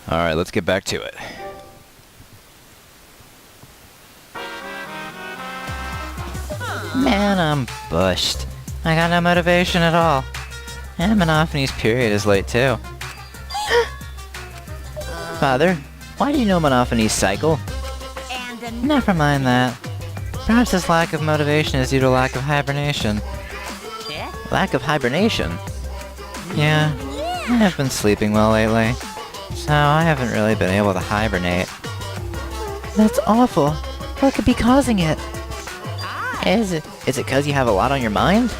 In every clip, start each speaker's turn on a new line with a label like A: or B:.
A: Alright, let's get back to it. Man, I'm bushed. I got no motivation at all. And Monophanie's period is late too. Father, why do you know Monophanie's cycle? Never mind that. Perhaps this lack of motivation is due to lack of hibernation. Lack of hibernation? Yeah, I have been sleeping well lately, so I haven't really been able to hibernate. That's awful. What could be causing it? Is it because you have a lot on your mind?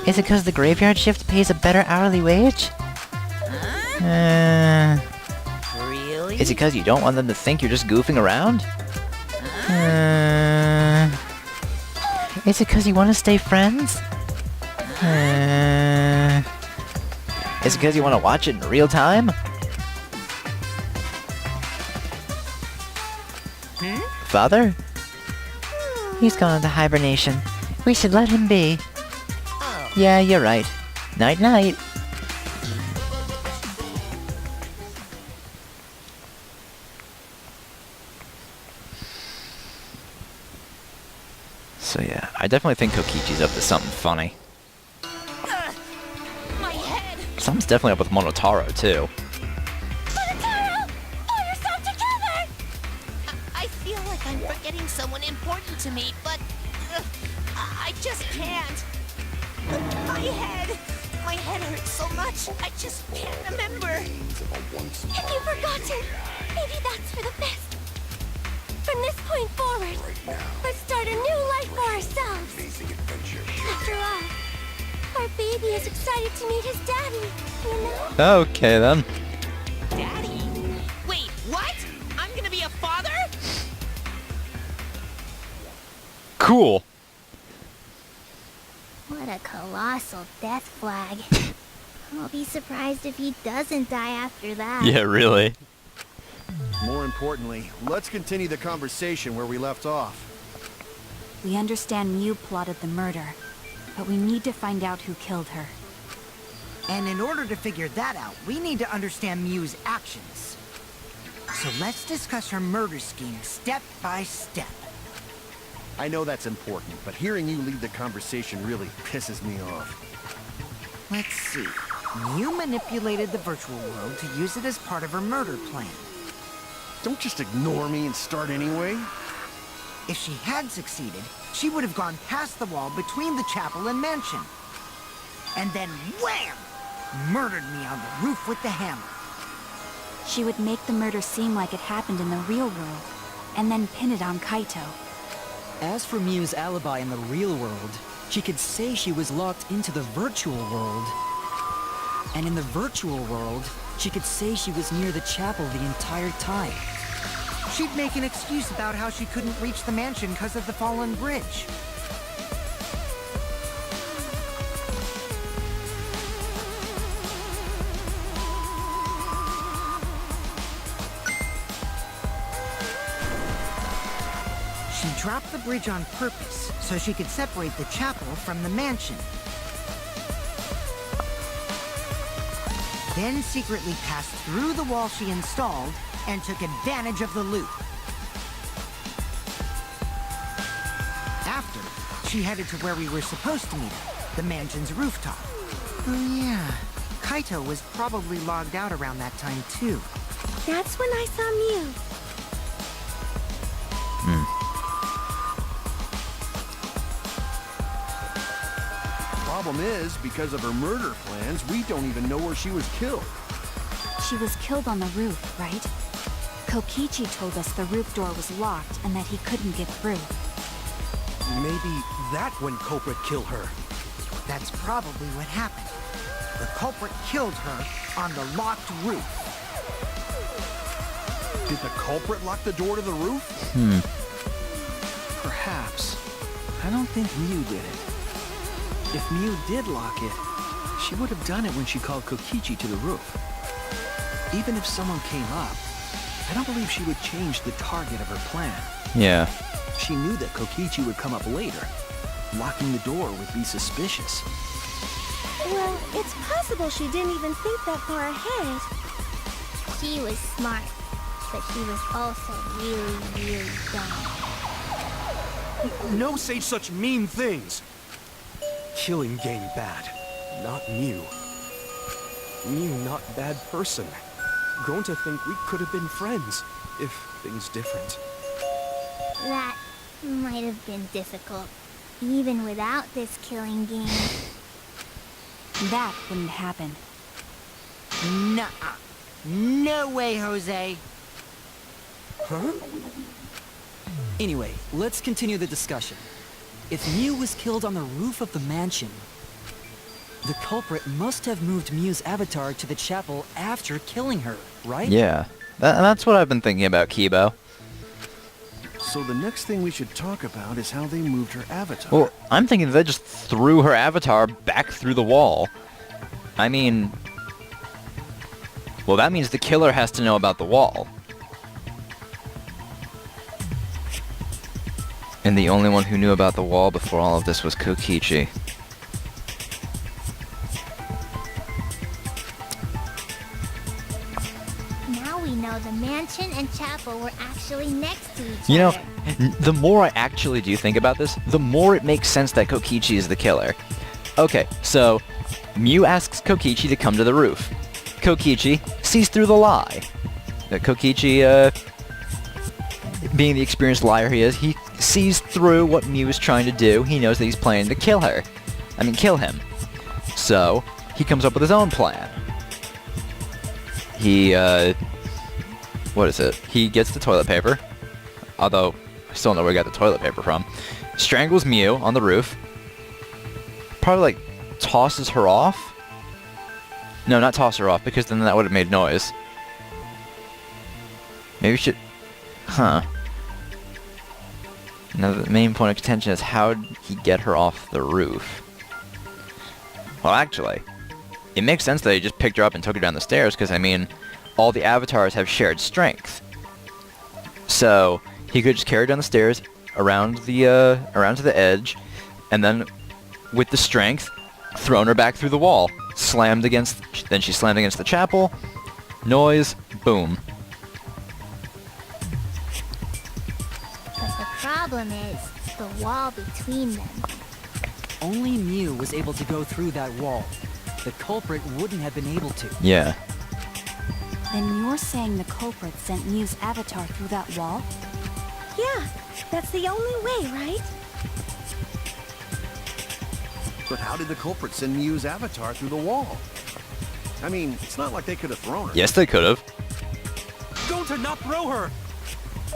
A: Is it because the graveyard shift pays a better hourly wage?
B: Really?
A: Is it because you don't want them to think you're just goofing around? Is it because you want to stay friends? Is it because you want to watch it in real time? Father? He's gone into hibernation. We should let him be. Yeah, you're right. Night-night. So yeah, I definitely think Kokichi's up to something funny.
B: My head!
A: Something's definitely up with Monotaro, too.
B: Monotaro! Pull yourself together! I feel like I'm forgetting someone important to me, but I just can't. My head! My head hurts so much, I just can't remember. Have you forgotten? Maybe that's for the best. From this point forward, let's start a new life for ourselves. After all, our baby is excited to meet his daddy, you know?
A: Okay, then.
B: Daddy? Wait, what? I'm gonna be a father?
A: Cool.
C: What a colossal death flag. I'll be surprised if he doesn't die after that.
A: Yeah, really.
D: More importantly, let's continue the conversation where we left off.
E: We understand Mew plotted the murder, but we need to find out who killed her.
F: And in order to figure that out, we need to understand Mew's actions. So let's discuss her murder scheme step by step.
D: I know that's important, but hearing you lead the conversation really pisses me off.
F: Let's see. Mew manipulated the virtual world to use it as part of her murder plan.
D: Don't just ignore me and start anyway.
F: If she had succeeded, she would have gone past the wall between the chapel and mansion. And then wham! Murdered me on the roof with the hammer.
E: She would make the murder seem like it happened in the real world, and then pin it on Kaito.
G: As for Mew's alibi in the real world, she could say she was locked into the virtual world. And in the virtual world, she could say she was near the chapel the entire time.
F: She'd make an excuse about how she couldn't reach the mansion because of the fallen bridge. She dropped the bridge on purpose so she could separate the chapel from the mansion. Then secretly passed through the wall she installed and took advantage of the loop. After, she headed to where we were supposed to meet her, the mansion's rooftop. Oh yeah, Kaito was probably logged out around that time too.
C: That's when I saw Mew.
D: Problem is, because of her murder plans, we don't even know where she was killed.
E: She was killed on the roof, right? Kokichi told us the roof door was locked and that he couldn't get through.
H: Maybe that when culprit killed her.
F: That's probably what happened. The culprit killed her on the locked roof.
D: Did the culprit lock the door to the roof?
H: Perhaps. I don't think Mew did it. If Mew did lock it, she would have done it when she called Kokichi to the roof. Even if someone came up, I don't believe she would change the target of her plan.
A: Yeah.
H: She knew that Kokichi would come up later. Locking the door would be suspicious.
C: Well, it's possible she didn't even think that far ahead. She was smart, but she was also really, really dumb.
D: No say such mean things.
H: Killing game bad. Not Mew. Mew not bad person. Grown to think we could have been friends, if things different.
C: That might have been difficult, even without this killing game.
E: That wouldn't happen.
F: Nuh-uh. No way, Jose.
H: Huh?
G: Anyway, let's continue the discussion. If Mew was killed on the roof of the mansion, the culprit must have moved Mew's avatar to the chapel after killing her, right?
A: Yeah, that's what I've been thinking about, Kibo.
D: So the next thing we should talk about is how they moved her avatar.
A: Well, I'm thinking they just threw her avatar back through the wall. I mean... Well, that means the killer has to know about the wall. And the only one who knew about the wall before all of this was Kokichi.
C: Now we know the mansion and chapel were actually next to each
A: You know,
C: other.
A: the more I actually do think about this, the more it makes sense that Kokichi is the killer. Okay, so Mew asks Kokichi to come to the roof. Kokichi sees through the lie. Kokichi, being the experienced liar he is, he sees through what Mew is trying to do. He knows that he's planning to kill her. Kill him. So, he comes up with his own plan. He, what is it? He gets the toilet paper. Although, I still don't know where he got the toilet paper from. Strangles Mew on the roof. Probably, tosses her off. No, not toss her off, because then that would have made noise. Maybe we should... Huh. Now the main point of contention is how did he get her off the roof? Well, actually, it makes sense that he just picked her up and took her down the stairs, because, all the avatars have shared strength. So, he could just carry her down the stairs, around to the edge, and then, with the strength, thrown her back through the wall. Then she slammed against the chapel, noise, boom.
C: But the problem is the wall between them.
G: Only Mew was able to go through that wall. The culprit wouldn't have been able to.
A: Yeah.
E: Then you're saying the culprit sent Mew's avatar through that wall?
C: Yeah, that's the only way, right?
D: But how did the culprit send Mew's avatar through the wall? It's not like they could have thrown her.
A: Yes, they could have.
H: Go to not throw her!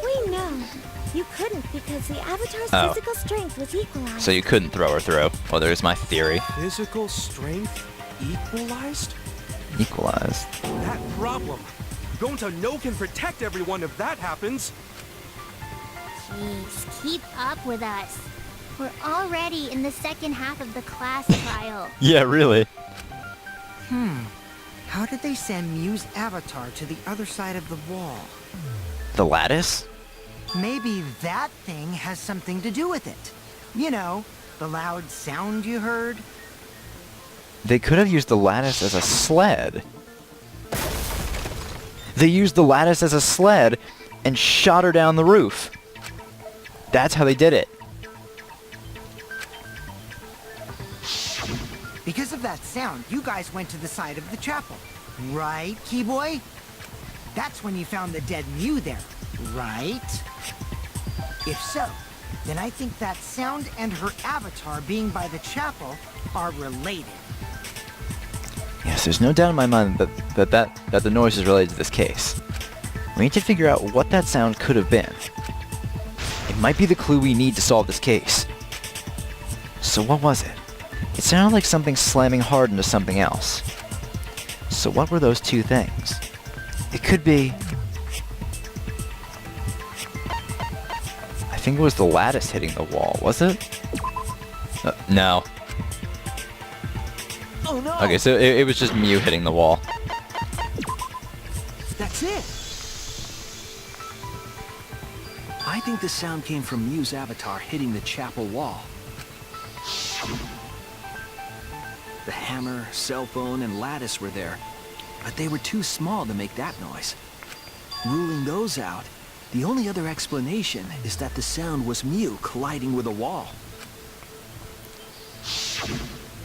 C: We know. You couldn't because the avatar's
A: Oh.
C: physical strength was equalized.
A: So you couldn't throw her through. Well, there's my theory.
H: Physical strength equalized?
A: Equalized.
H: That problem. Gonta no can protect everyone if that happens.
C: Jeez, keep up with us. We're already in the second half of the class trial.
A: Yeah, really.
F: How did they send Mew's avatar to the other side of the wall?
A: The lattice?
F: Maybe that thing has something to do with it. You know, the loud sound you heard.
A: They could have used the lattice as a sled. They used the lattice as a sled and shot her down the roof. That's how they did it.
F: Because of that sound, you guys went to the side of the chapel. Right, Keyboy? That's when you found the dead Mew there, right? If so, then I think that sound and her avatar being by the chapel are related.
A: Yes, there's no doubt in my mind that the noise is related to this case. We need to figure out what that sound could have been. It might be the clue we need to solve this case. So what was it? It sounded like something slamming hard into something else. So what were those two things? It could be... I think it was the lattice hitting the wall, was it? No.
H: Oh no!
A: Okay, so it was just Mew hitting the wall.
H: That's it! I think the sound came from Mew's avatar hitting the chapel wall. The hammer, cell phone, and lattice were there, but they were too small to make that noise. Ruling those out, the only other explanation is that the sound was Mew colliding with a wall.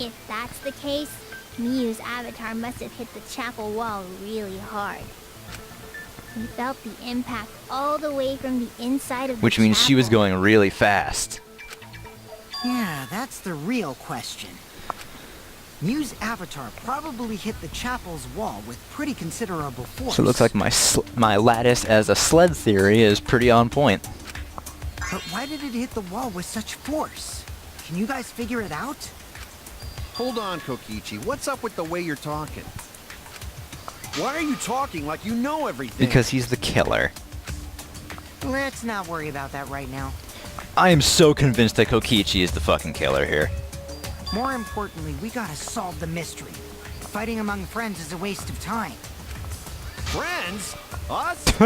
C: If that's the case, Mew's avatar must have hit the chapel wall really hard. We felt the impact all the way from the inside of the
A: Which means she was
C: chapel.
A: going really fast.
F: Yeah, that's the real question. Mew's avatar probably hit the chapel's wall with pretty considerable force.
A: So it looks like my lattice as a sled theory is pretty on point.
F: But why did it hit the wall with such force? Can you guys figure it out?
D: Hold on, Kokichi. What's up with the way you're talking? Why are you talking like you know everything?
A: Because he's the killer.
F: Let's not worry about that right now.
A: I am so convinced that Kokichi is the fucking killer here.
F: More importantly, we gotta solve the mystery. Fighting among friends is a waste of time.
D: Friends? Us?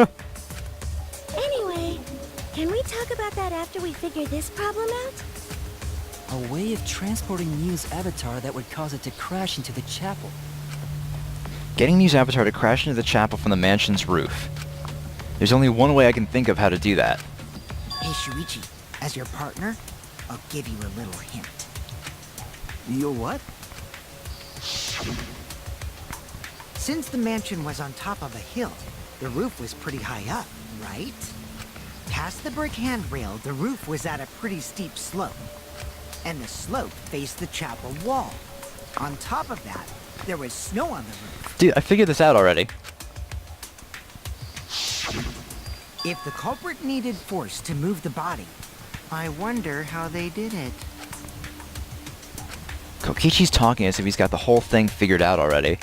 C: Anyway, can we talk about that after we figure this problem out?
G: A way of transporting Mew's avatar that would cause it to crash into the chapel.
A: Getting Mew's avatar to crash into the chapel from the mansion's roof. There's only one way I can think of how to do that.
F: Hey, Shuichi, as your partner, I'll give you a little hint.
H: You'll what?
F: Since the mansion was on top of a hill, the roof was pretty high up, right? Past the brick handrail, the roof was at a pretty steep slope. And the slope faced the chapel wall. On top of that, there was snow on the roof.
A: Dude, I figured this out already.
F: If the culprit needed force to move the body, I wonder how they did it.
A: Kokichi's talking as if he's got the whole thing figured out already.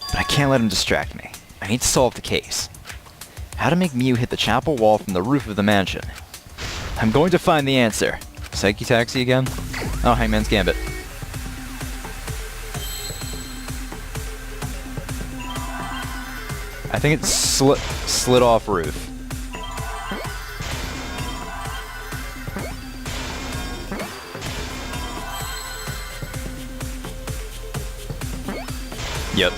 A: But I can't let him distract me. I need to solve the case. How to make Mew hit the chapel wall from the roof of the mansion. I'm going to find the answer. Psyche Taxi again? Oh, Hangman's Gambit. I think it's slid off roof. Yep.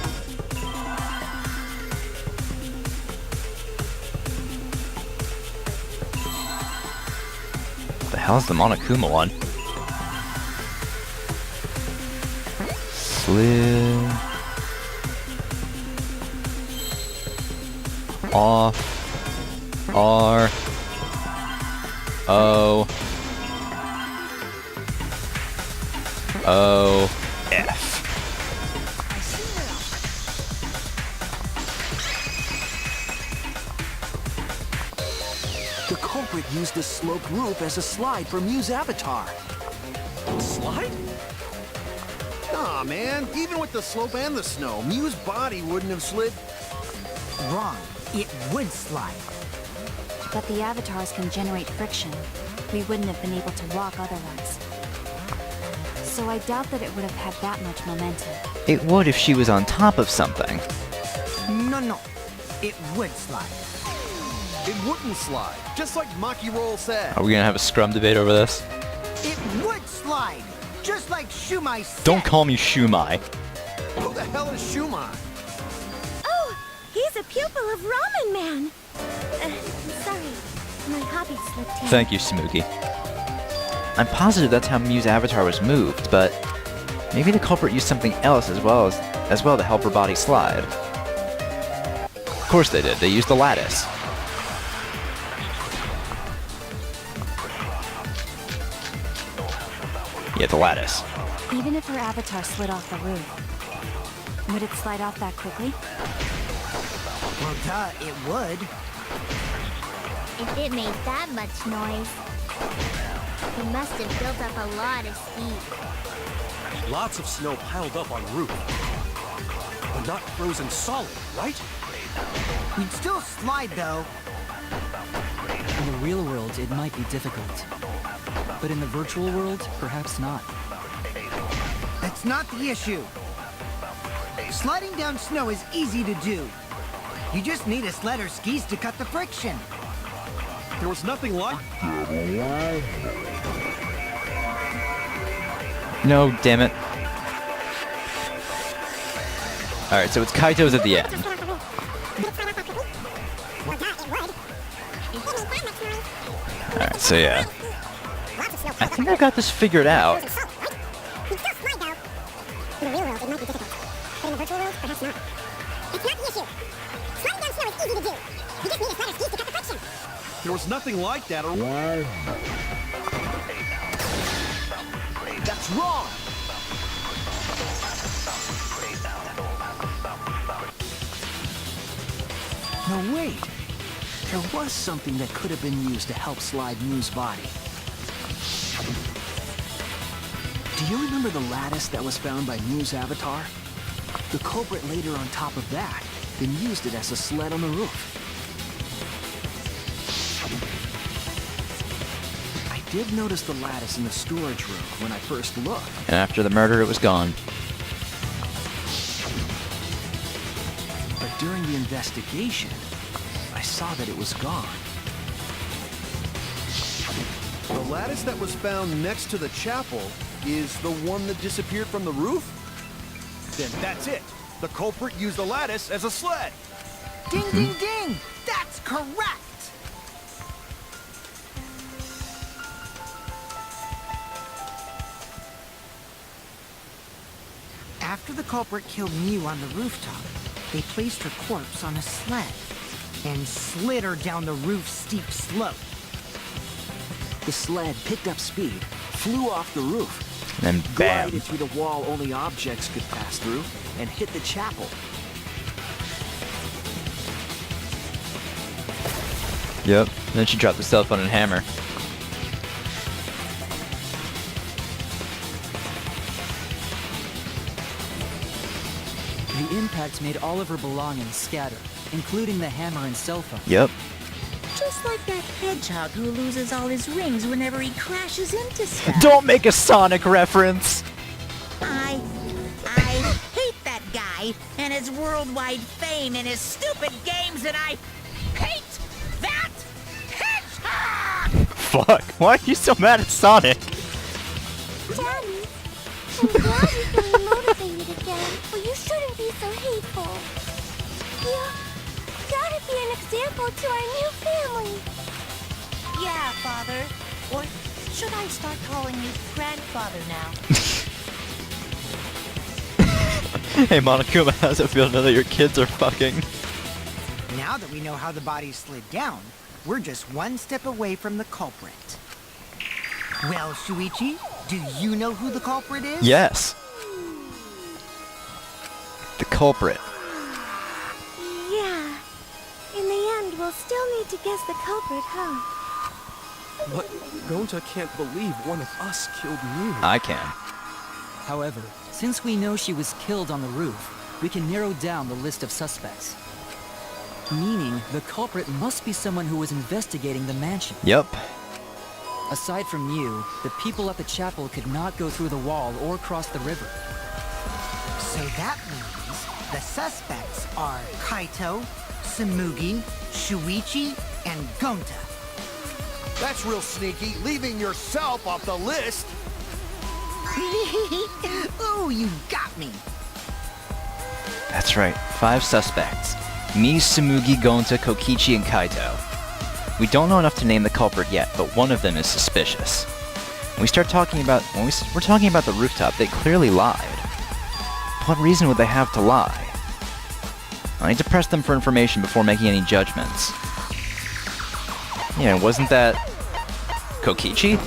A: What the hell is the Monokuma one? Slid off R O O F.
H: The culprit used the sloped roof as a slide for Mew's avatar.
D: Slide? Nah, man. Even with the slope and the snow, Mew's body wouldn't have slid.
F: Wrong. It would slide.
E: But the avatars can generate friction. We wouldn't have been able to walk otherwise. So I doubt that it would have had that much momentum.
A: It would if she was on top of something.
F: No. It would slide.
D: It wouldn't slide, just like Maki Roll said.
A: Are we gonna have a scrum debate over this?
F: It would slide, just like Shumai said.
A: Don't call me Shumai.
D: Who the hell is Shumai?
C: Oh, he's a pupil of Ramen Man. Sorry, my hobby slipped in.
A: Thank you, Smooky. I'm positive that's how Mew's avatar was moved, but maybe the culprit used something else as well to help her body slide. Of course they did. They used the lattice. Yeah, the lattice.
E: Even if her avatar slid off the roof, would it slide off that quickly?
F: Well, duh, it would.
C: If it made that much noise, it must have built up a lot of speed.
I: Lots of snow piled up on roof. But not frozen solid, right?
F: We'd still slide, though.
G: In the real world, it might be difficult. But in the virtual world, perhaps not.
F: That's not the issue. Sliding down snow is easy to do. You just need a sled or skis to cut the friction.
I: There was nothing like...
A: No, damn it. Alright, so it's Kaito's at the end. Alright, so yeah. I think I got this figured out.
D: There was nothing like that. That's wrong.
H: No, wait. There was something that could have been used to help slide Mew's body. Do you remember the lattice that was found by Mew's avatar? The culprit laid her on top of that, then used it as a sled on the roof. I did notice the lattice in the storage room when I first looked.
A: And after the murder, it was gone.
H: But during the investigation, I saw that it was gone.
D: The lattice that was found next to the chapel is the one that disappeared from the roof? Then that's it. The culprit used the lattice as a sled.
F: Ding, ding, ding! That's correct! After the culprit killed Mew on the rooftop, they placed her corpse on a sled and slid her down the roof's steep slope.
H: The sled picked up speed, flew off the roof,
A: And then bam.
H: glided through the wall only objects could pass through, and hit the chapel.
A: Yep. And then she dropped the cell phone and hammer.
G: The impact made all of her belongings scatter, including the hammer and cell phone.
A: Yep.
B: Just like that hedgehog who loses all his rings whenever he crashes into stuff.
A: Don't make a Sonic reference!
B: I hate that guy and his worldwide fame and his stupid games, and I hate that hedgehog!
A: Fuck, why are you so mad at Sonic?
C: Daddy, I'm glad you're feeling motivated again, but you shouldn't be so hateful. You gotta be an example to our new family.
B: Yeah, Father. Or should I start calling you grandfather now?
A: Hey Monokuma, how does it feel to know that your kids are fucking?
F: Now that we know how the body slid down, we're just one step away from the culprit. Well, Shuichi, do you know who the culprit is?
A: Yes. The culprit.
C: Yeah. In the end, we'll still need to guess the culprit, huh?
I: But Gonta can't believe one of us killed Mew.
A: I can.
G: However, since we know she was killed on the roof, we can narrow down the list of suspects. Meaning, the culprit must be someone who was investigating the mansion.
A: Yep.
G: Aside from you, the people at the chapel could not go through the wall or cross the river.
F: So that means the suspects are Kaito, Tsumugi, Shuichi, and Gonta.
D: That's real sneaky, leaving yourself off the list.
F: Ooh, you got me.
A: That's right, 5 suspects. Me, Tsumugi, Gonta, Kokichi, and Kaito. We don't know enough to name the culprit yet, but one of them is suspicious. When we're talking about the rooftop, they clearly lied. What reason would they have to lie? I need to press them for information before making any judgments. Yeah, wasn't that Kokichi?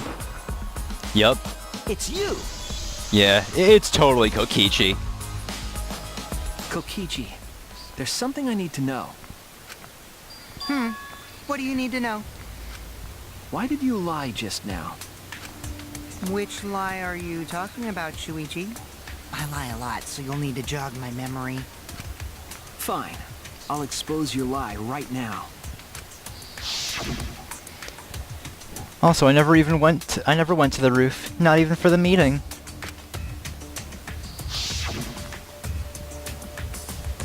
A: Yup.
F: It's you.
A: Yeah, it's totally Kokichi.
H: Kokichi, there's something I need to know.
F: What do you need to know?
H: Why did you lie just now?
F: Which lie are you talking about, Shuichi? I lie a lot, so you'll need to jog my memory.
H: Fine. I'll expose your lie right now.
A: Also, I never went to the roof, not even for the meeting.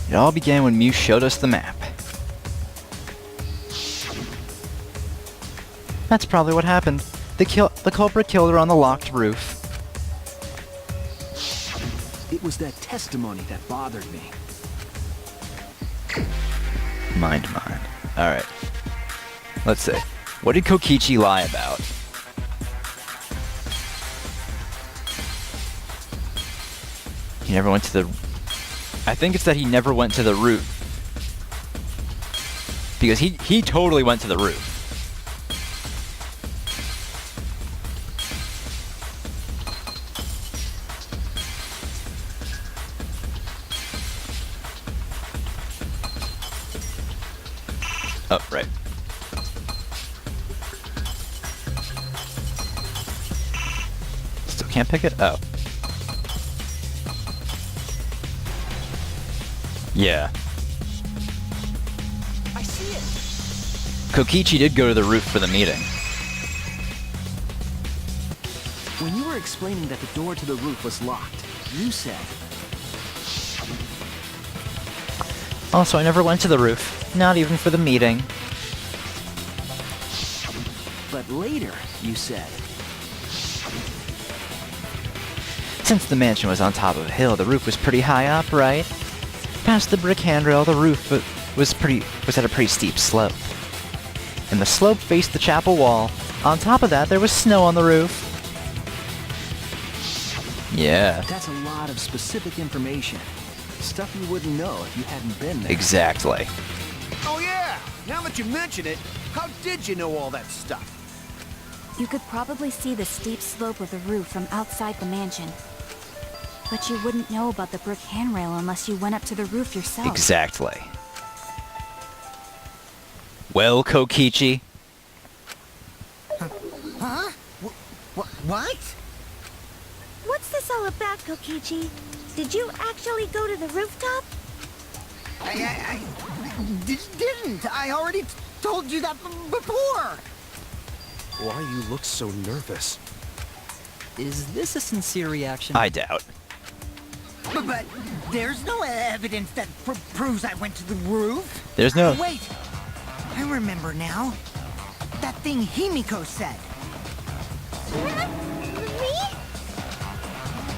A: It all began when Mew showed us the map. That's probably what happened. The culprit killed her on the locked roof.
H: It was that testimony that bothered me.
A: Mind. Alright. Let's see. What did Kokichi lie about? He never went to the... I think it's that he never went to the roof. Because he totally went to the roof. Oh, right. Still can't pick it? Oh. Yeah.
F: I see it.
A: Kokichi did go to the roof for the meeting.
H: When you were explaining that the door to the roof was locked, you said...
A: Also, I never went to the roof. Not even for the meeting.
H: But later, you said...
A: Since the mansion was on top of a hill, the roof was pretty high up, right? Past the brick handrail, the roof was at a pretty steep slope. And the slope faced the chapel wall. On top of that, there was snow on the roof. Yeah.
H: That's a lot of specific information. Stuff you wouldn't know if you hadn't been there.
A: Exactly.
D: Oh yeah! Now that you mention it, how did you know all that stuff?
E: You could probably see the steep slope of the roof from outside the mansion. But you wouldn't know about the brick handrail unless you went up to the roof yourself.
A: Exactly. Well, Kokichi?
F: Huh? What?
C: What's this all about, Kokichi? Did you actually go to the rooftop?
F: I didn't. I already told you that before.
I: Why you look so nervous?
G: Is this a sincere reaction?
A: I doubt.
F: But there's no evidence that proves I went to the roof.
A: There's no...
F: Wait! I remember now. That thing Himiko said.
C: Me?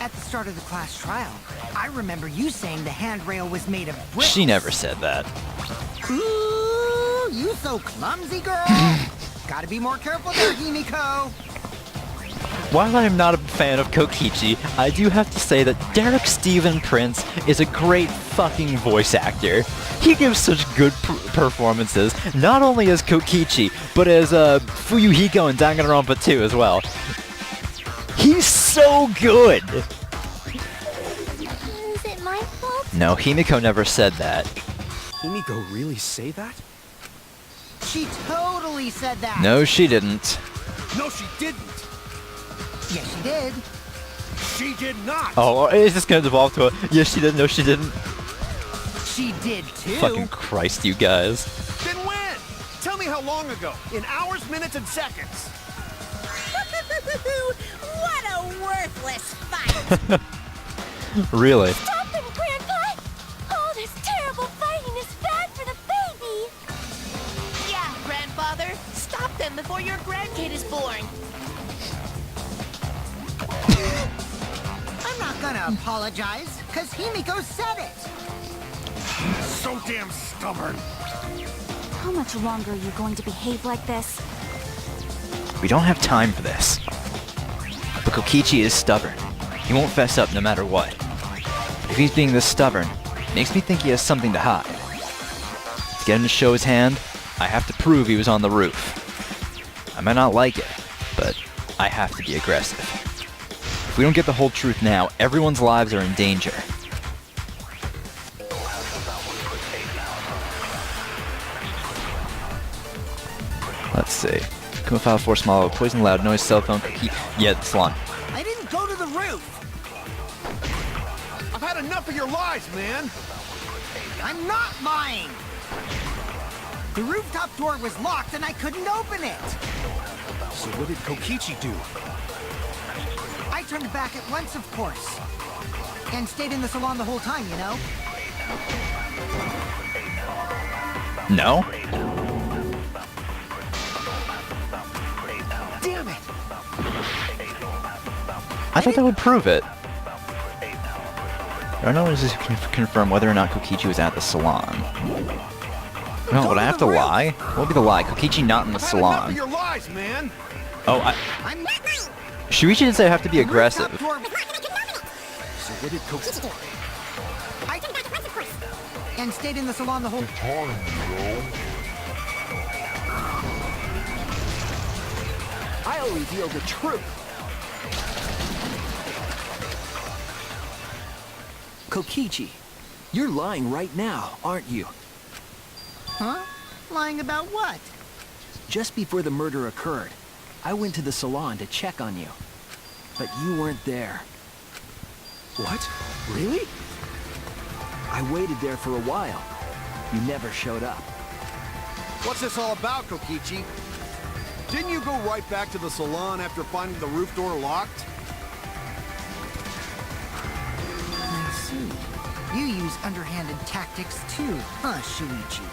F: At the start of the class trial, I remember you saying the handrail was made of bricks.
A: She never said that.
F: Ooh, you so clumsy, girl. Gotta be more careful there, Himiko.
A: While I am not a fan of Kokichi, I do have to say that Derek Stephen Prince is a great fucking voice actor. He gives such good performances, not only as Kokichi, but as Fuyuhiko in Danganronpa 2 as well. He's so good!
C: Is it my fault?
A: No, Himiko never said that.
I: Himiko really say that?
F: She totally said that.
A: No, she didn't.
D: No, she didn't!
F: Yes, she did.
D: She did not!
A: Oh, is this gonna devolve to a yes she did, no she didn't?
F: She did too.
A: Fucking Christ, you guys.
D: Then when? Tell me how long ago. In hours, minutes, and seconds.
B: What a worthless fight!
A: Really?
C: Stop them, Grandpa! All this terrible fighting is bad for the baby!
B: Yeah, grandfather. Stop them before your grandkid is born.
F: I'm not gonna apologize, because Himiko said it.
D: So damn stubborn.
E: How much longer are you going to behave like this?
A: We don't have time for this. But Kokichi is stubborn. He won't fess up no matter what. But if he's being this stubborn, it makes me think he has something to hide. To get him to show his hand, I have to prove he was on the roof. I might not like it, but I have to be aggressive. If we don't get the whole truth now, everyone's lives are in danger. Let's see. Kuma file for small, poison loud noise, cell phone, cookie. Yeah, the salon.
F: I didn't go to the roof.
D: I've had enough of your lies, man.
F: I'm not lying. The rooftop door was locked and I couldn't open it.
I: So what did Kokichi do?
F: I turned back at once, of course. And stayed in the salon the whole time, you know?
A: No?
F: Damn it!
A: I thought that would prove it. There are no ways to confirm whether or not Kokichi was at the salon. No, would I have to lie? What would be the lie? Kokichi not in the
D: I've had enough of
A: salon.
D: your lies, man.
A: Oh,
F: I'm
A: Shuichi did say I have to be aggressive.
D: So what did Kokichi?
F: And stayed in the salon the whole time.
H: I'll reveal the truth. Kokichi, you're lying right now, aren't you?
F: Huh? Lying about what?
H: Just before the murder occurred, I went to the salon to check on you. But you weren't there.
I: What? Really?
H: I waited there for a while. You never showed up.
D: What's this all about, Kokichi? Didn't you go right back to the salon after finding the roof door locked?
F: I see. You use underhanded tactics too, huh, Shuichi?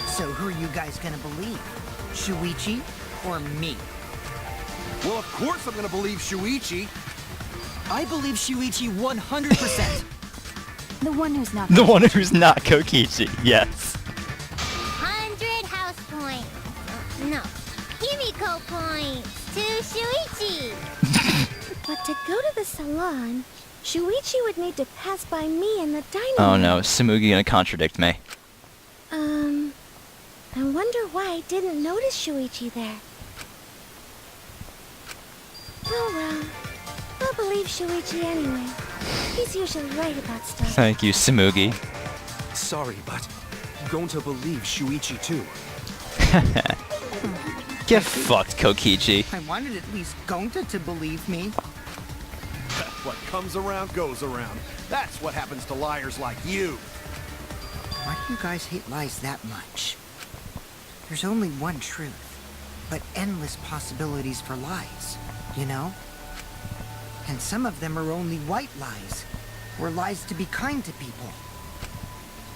F: So who are you guys gonna believe? Shuichi or me?
D: Well, of course I'm gonna believe Shuichi.
G: I believe Shuichi 100%.
E: The one who's not.
A: The one who's not Kokichi, yes.
C: 100 house points. No, Himiko points to Shuichi. But to go to the salon, Shuichi would need to pass by me in the dining room.
A: Oh no, is Tsumugi gonna contradict me?
C: I wonder why I didn't notice Shuichi there. Oh well, I'll believe Shuichi anyway. He's usually right about stuff.
A: Thank you, Tsumugi.
I: Sorry, but I'm going to believe Shuichi too.
A: Get fucked, Kokichi.
F: I wanted at least Gonta to believe me.
D: What comes around goes around. That's what happens to liars like you.
F: Why do you guys hate lies that much? There's only one truth, but endless possibilities for lies, you know? And some of them are only white lies, or lies to be kind to people.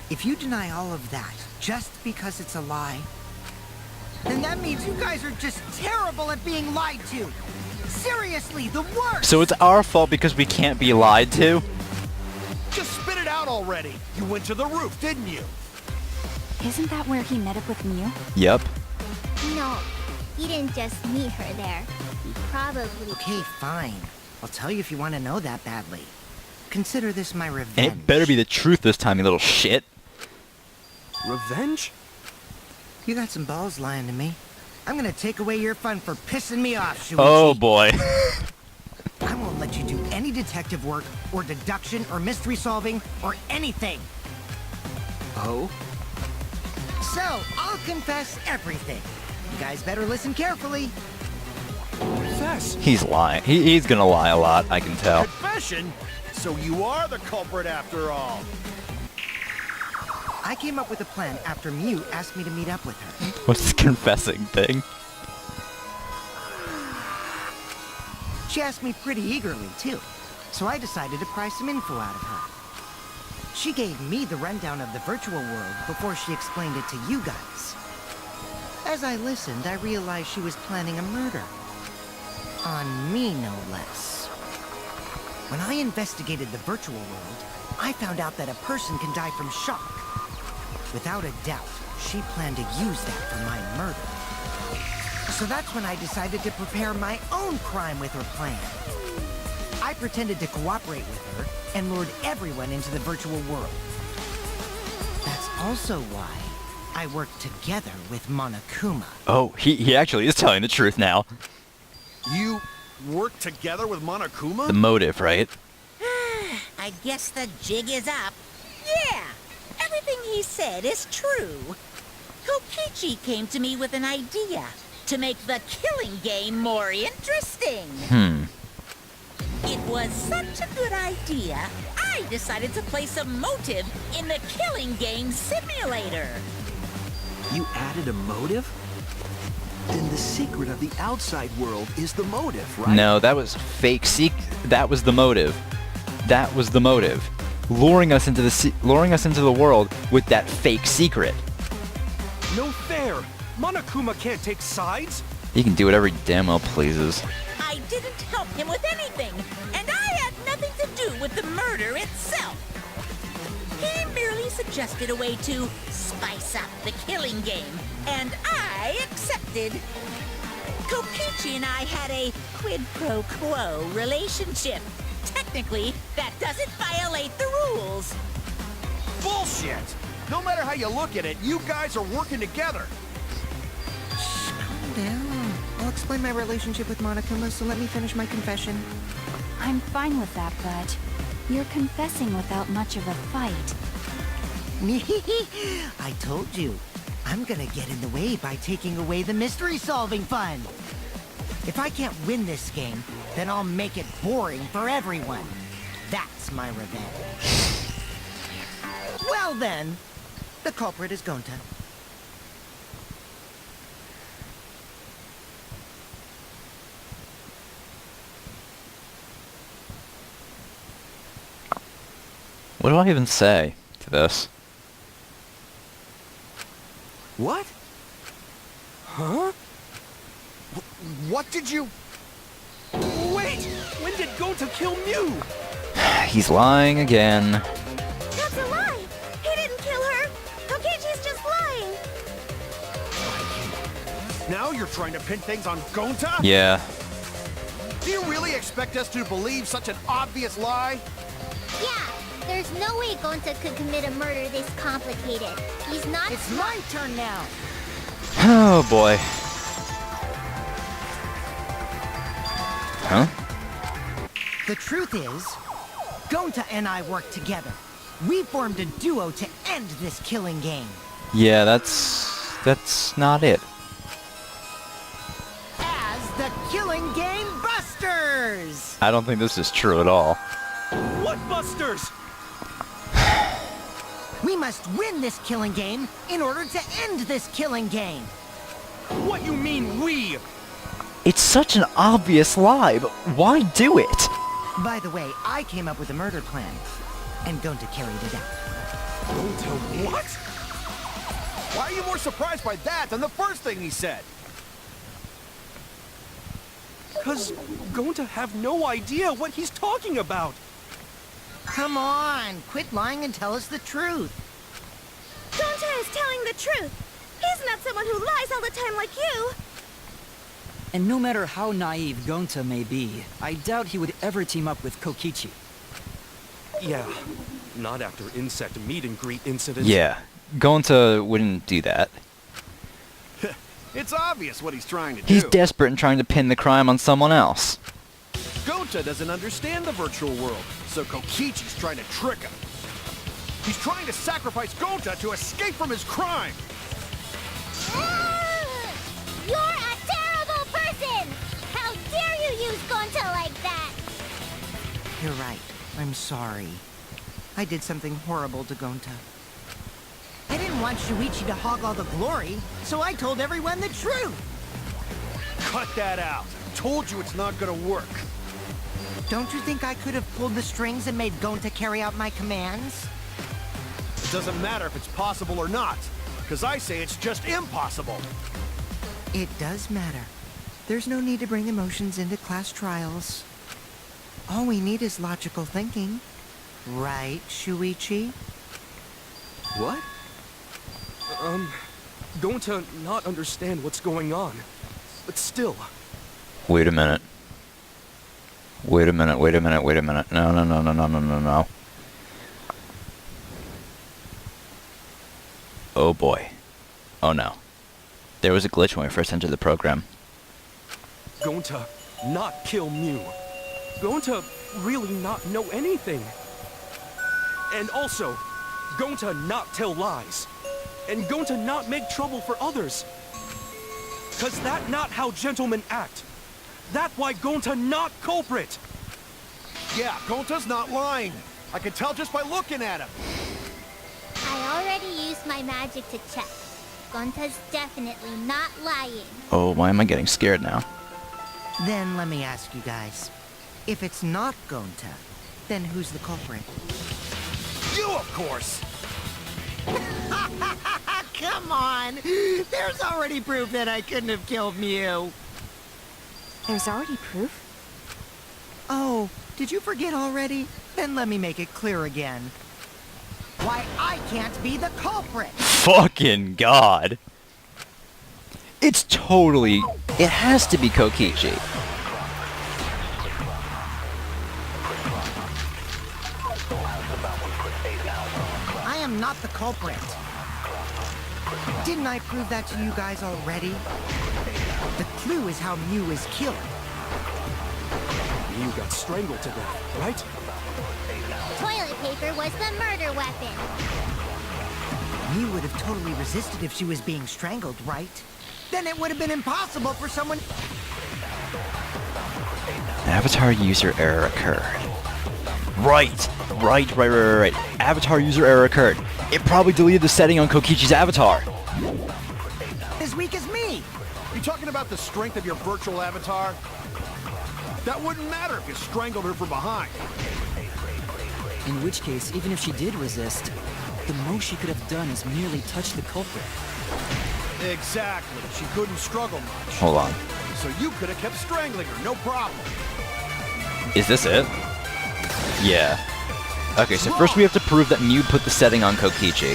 F: If you deny all of that just because it's a lie, then that means you guys are just terrible at being lied to. Seriously, the worst!
A: So it's our fault because we can't be lied to?
D: Just spit it out already. You went to the roof, didn't you?
E: Isn't that where he met up with Mew?
A: Yep.
C: No, he didn't just meet her there. He probably...
F: Okay, fine. I'll tell you if you want to know that badly. Consider this my revenge.
A: And it better be the truth this time, you little shit.
I: Revenge?
F: You got some balls lying to me. I'm gonna take away your fun for pissing me off, Shuichi.
A: Oh boy.
F: I won't let you do any detective work, or deduction, or mystery solving, or anything.
H: Oh?
F: So, I'll confess everything. You guys better listen carefully.
I: Confess.
A: He's lying. He's gonna lie a lot, I can tell.
D: Confession? So you are the culprit after all.
F: I came up with a plan after Mew asked me to meet up with her.
A: What's this confessing thing?
F: She asked me pretty eagerly, too. So I decided to pry some info out of her. She gave me the rundown of the virtual world before she explained it to you guys. As I listened, I realized she was planning a murder. On me, no less. When I investigated the virtual world, I found out that a person can die from shock. Without a doubt, she planned to use that for my murder. So that's when I decided to prepare my own crime with her plan. I pretended to cooperate with her and lured everyone into the virtual world. That's also why I worked together with Monokuma.
A: Oh, he actually is telling the truth now.
D: You worked together with Monokuma?
A: The motive, right?
J: I guess the jig is up. Yeah, everything he said is true. Kokichi came to me with an idea to make the killing game more interesting. It was such a good idea, I decided to place a motive in the killing game simulator.
H: You added a motive? Then the secret of the outside world is the motive, right?
A: No, that was fake that was the motive. That was the motive. Luring us into the world with that fake secret.
I: No fair. Monokuma can't take sides.
A: He can do whatever he damn well pleases.
J: I didn't help him with anything, and I had nothing to do with the murder itself. He merely suggested a way to spice up the killing game, and I accepted. Kokichi and I had a quid pro quo relationship. Technically, that doesn't violate the rules.
D: Bullshit! No matter how you look at it, you guys are working together.
F: Calm down. I'll explain my relationship with Monokuma, so let me finish my confession.
E: I'm fine with that, but you're confessing without much of a fight.
F: I told you. I'm gonna get in the way by taking away the mystery-solving fun. If I can't win this game, then I'll make it boring for everyone. That's my revenge. Well then, the culprit is Gonta.
A: What do I even say to this?
H: What? Huh?
D: What did you...
I: Wait! When did Gonta kill Mew?
A: He's lying again.
C: That's a lie! He didn't kill her! Kokichi's just lying!
D: Now you're trying to pin things on Gonta?
A: Yeah.
D: Do you really expect us to believe such an obvious lie?
C: Yeah, there's no way Gonta could commit a murder this complicated. He's not
F: It's my turn now.
A: Oh boy. Huh?
F: The truth is, Gonta and I worked together. We formed a duo to end this killing game.
A: Yeah, that's not it.
F: As the Killing Game Busters!
A: I don't think this is true at all.
I: What busters?
F: We must win this killing game in order to end this killing game.
I: What you mean, we?
A: It's such an obvious lie, but why do it?
F: By the way, I came up with a murder plan, and Gonta carried it out.
I: Gonta what?
D: Why are you more surprised by that than the first thing he said?
I: Cause Gonta have no idea what he's talking about.
F: Come on, quit lying and tell us the truth.
C: Gonta is telling the truth! He's not someone who lies all the time like you!
G: And no matter how naive Gonta may be, I doubt he would ever team up with Kokichi.
I: Yeah, not after insect meet and greet incident.
A: Yeah, Gonta wouldn't do that.
D: It's obvious what he's trying to do.
A: He's desperate and trying to pin the crime on someone else.
D: Gonta doesn't understand the virtual world, so Kokichi's trying to trick him. He's trying to sacrifice Gonta to escape from his crime.
C: You're a terrible person! How dare you use Gonta like that?
F: You're right. I'm sorry. I did something horrible to Gonta. I didn't want Shuichi to hog all the glory, so I told everyone the truth.
D: Cut that out. Told you it's not gonna work.
F: Don't you think I could have pulled the strings and made Gonta carry out my commands?
D: It doesn't matter if it's possible or not, because I say it's just impossible.
F: It does matter. There's no need to bring emotions into class trials. All we need is logical thinking. Right, Shuichi?
H: What?
I: Gonta not understand what's going on. But still.
A: Wait a minute. Wait a minute, wait a minute, wait a minute. No, no, no, no, no, no, no, no. Oh boy. Oh no. There was a glitch when we first entered the program.
I: Gonta not kill Mew. Gonta really not know anything. And also, Gonta not tell lies. And Gonta not make trouble for others. Cause that not how gentlemen act. That why Gonta not culprit.
D: Yeah, Gonta's not lying. I can tell just by looking at him.
C: I already used my magic to check. Gonta's definitely not lying.
A: Oh, why am I getting scared now?
F: Then let me ask you guys. If it's not Gonta, then who's the culprit?
D: You, of course.
F: Come on! There's already proof that I couldn't have killed Mew.
E: There's already proof?
F: Oh, did you forget already? Then let me make it clear again. why I can't be the culprit.
A: Fucking God. It's totally... It has to be Kokichi.
F: I am not the culprit. Didn't I prove that to you guys already? The clue is how Mew is killed.
I: Mew got strangled to death, right?
C: Toilet paper was the murder weapon.
F: Mew would have totally resisted if she was being strangled, right? Then it would have been impossible for someone...
A: Avatar user error occurred. Right. Avatar user error occurred. It probably deleted the setting on Kokichi's avatar.
F: as weak as me.
D: You talking about the strength of your virtual avatar? That wouldn't matter if you strangled her from behind.
G: In which case, even if she did resist, the most she could have done is merely touch the culprit.
D: Exactly. She couldn't struggle much.
A: Hold on.
D: So you could have kept strangling her, no problem.
A: Is this it? Yeah. Okay, so first we have to prove that Mew put the setting on Kokichi.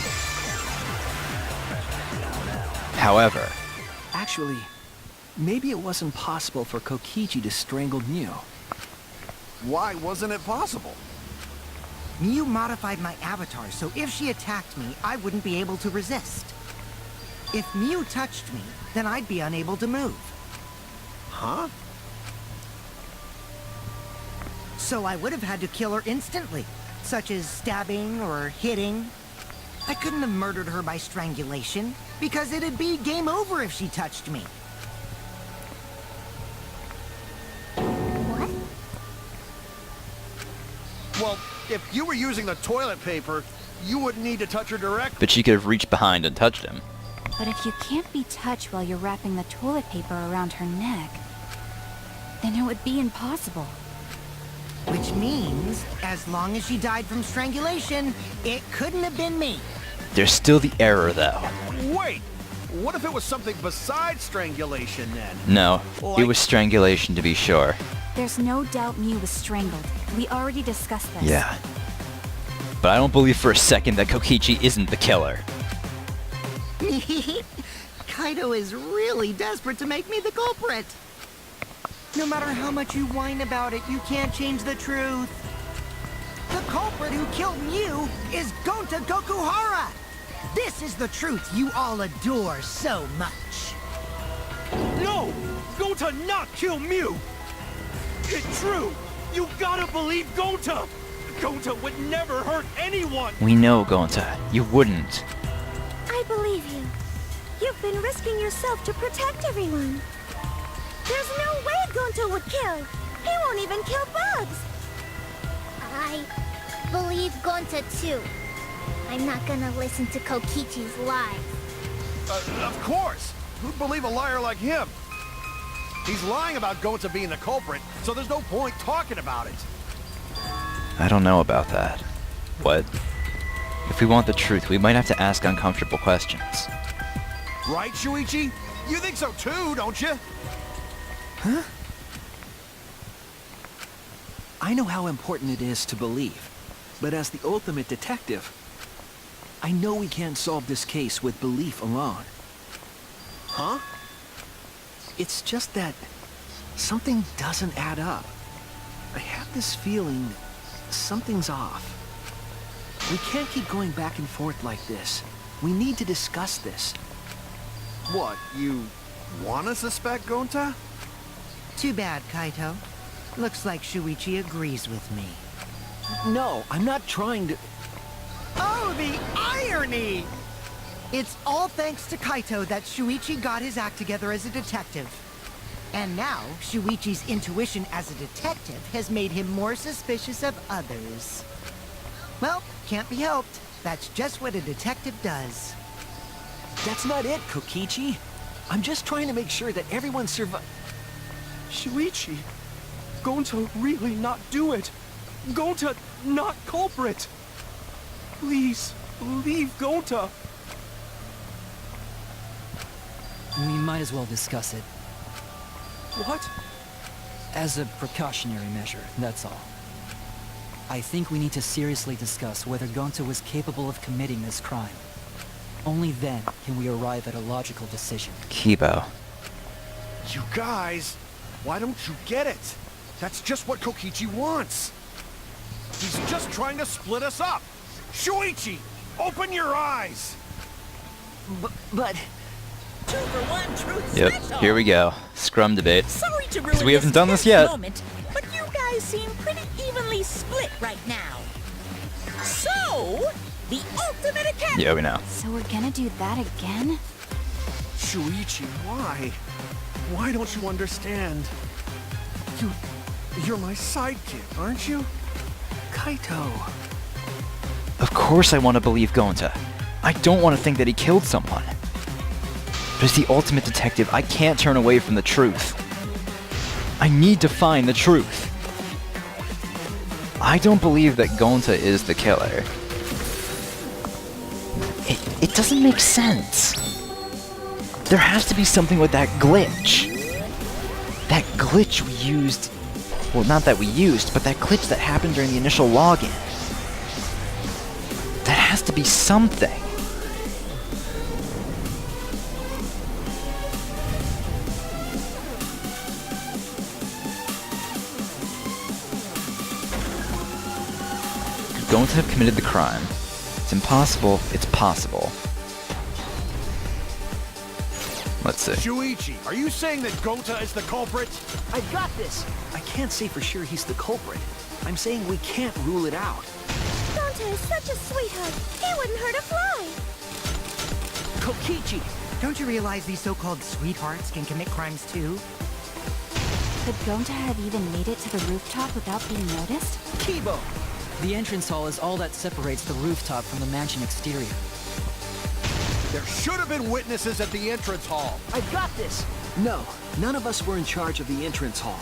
A: However...
H: Actually, maybe it wasn't possible for Kokichi to strangle Mew.
D: Why wasn't it possible?
F: Mew modified my avatar, so if she attacked me, I wouldn't be able to resist. If Mew touched me, then I'd be unable to move.
D: Huh?
F: So I would have had to kill her instantly, such as stabbing or hitting. I couldn't have murdered her by strangulation, because it'd be game over if she touched me.
C: What?
D: Well, if you were using the toilet paper, you wouldn't need to touch her directly.
A: But she could have reached behind and touched him.
E: But if you can't be touched while you're wrapping the toilet paper around her neck, then it would be impossible.
F: Which means, as long as she died from strangulation, it couldn't have been me.
A: There's still the error, though.
D: Wait! What if it was something besides strangulation, then?
A: No, it
D: Like-
A: was strangulation to be sure.
E: There's no doubt Mew was strangled. We already discussed this.
A: Yeah. But I don't believe for a second that Kokichi isn't the killer.
F: Kaido is really desperate to make me the culprit. No matter how much you whine about it, you can't change the truth. The culprit who killed Mew is Gonta Gokuhara. This is the truth you all adore so much.
I: No! Gonta not kill Mew! It's true! You gotta believe Gonta! Gonta would never hurt anyone!
A: We know, Gonta. You wouldn't.
C: I believe you. You've been risking yourself to protect everyone. There's no way Gonta would kill. He won't even kill bugs. I believe Gonta too. I'm not gonna listen to Kokichi's lies.
D: Of course! Who'd believe a liar like him? He's lying about Gonta being the culprit, so there's no point talking about it.
A: I don't know about that. What? If we want the truth, we might have to ask uncomfortable questions.
D: Right, Shuichi? You think so too, don't you?
H: Huh? I know how important it is to believe, but as the ultimate detective, I know we can't solve this case with belief alone.
D: Huh?
H: It's just that something doesn't add up. I have this feeling something's off. We can't keep going back and forth like this. We need to discuss this.
D: What, you wanna suspect Gonta?
F: Too bad, Kaito. Looks like Shuichi agrees with me.
H: No, I'm not trying to...
F: Oh, the irony! It's all thanks to Kaito that Shuichi got his act together as a detective. And now, Shuichi's intuition as a detective has made him more suspicious of others. Well, can't be helped. That's just what a detective does.
H: That's not it, Kokichi. I'm just trying to make sure that everyone
I: Shuichi! Gonta really not do it! Gonta not culprit! Please, believe Gonta!
G: We might as well discuss it.
I: What?
G: As a precautionary measure, that's all. I think we need to seriously discuss whether Gonta was capable of committing this crime. Only then can we arrive at a logical decision.
A: Kibo.
D: You guys, why don't you get it? That's just what Kokichi wants. He's just trying to split us up. Shuichi, open your eyes.
F: But
J: 2 for 1 truth
A: Yep,
J: special.
A: here we go. Scrum debate.
J: Sorry to ruin
A: 'Cause we haven't done this
J: tense
A: yet.
J: moment, but you guys seem pretty evenly split right now. So, the ultimate academy.
A: Yeah, we know.
E: So we're gonna do that again?
D: Shuichi, why? Why don't you understand? You're my sidekick, aren't you?
H: Kaito.
A: Of course I want to believe Gonta. I don't want to think that he killed someone. But as the ultimate detective, I can't turn away from the truth. I need to find the truth. I don't believe that Gonta is the killer. It doesn't make sense. There has to be something with that glitch. That glitch we used... Well, not that we used, but that glitch that happened during the initial login. That has to be something. Could Gonta have committed the crime? It's impossible, it's possible. Let's see.
D: Shuichi, are you saying that Gonta is the culprit?
H: I've got this. I can't say for sure he's the culprit. I'm saying we can't rule it out.
C: Gonta is such a sweetheart. He wouldn't hurt a fly.
F: Kokichi, don't you realize these so-called sweethearts can commit crimes too?
E: Could Gonta have even made it to the rooftop without being noticed?
F: Kibo!
G: The entrance hall is all that separates the rooftop from the mansion exterior.
D: There should have been witnesses at the entrance hall.
H: I've got this. No, none of us were in charge of the entrance hall.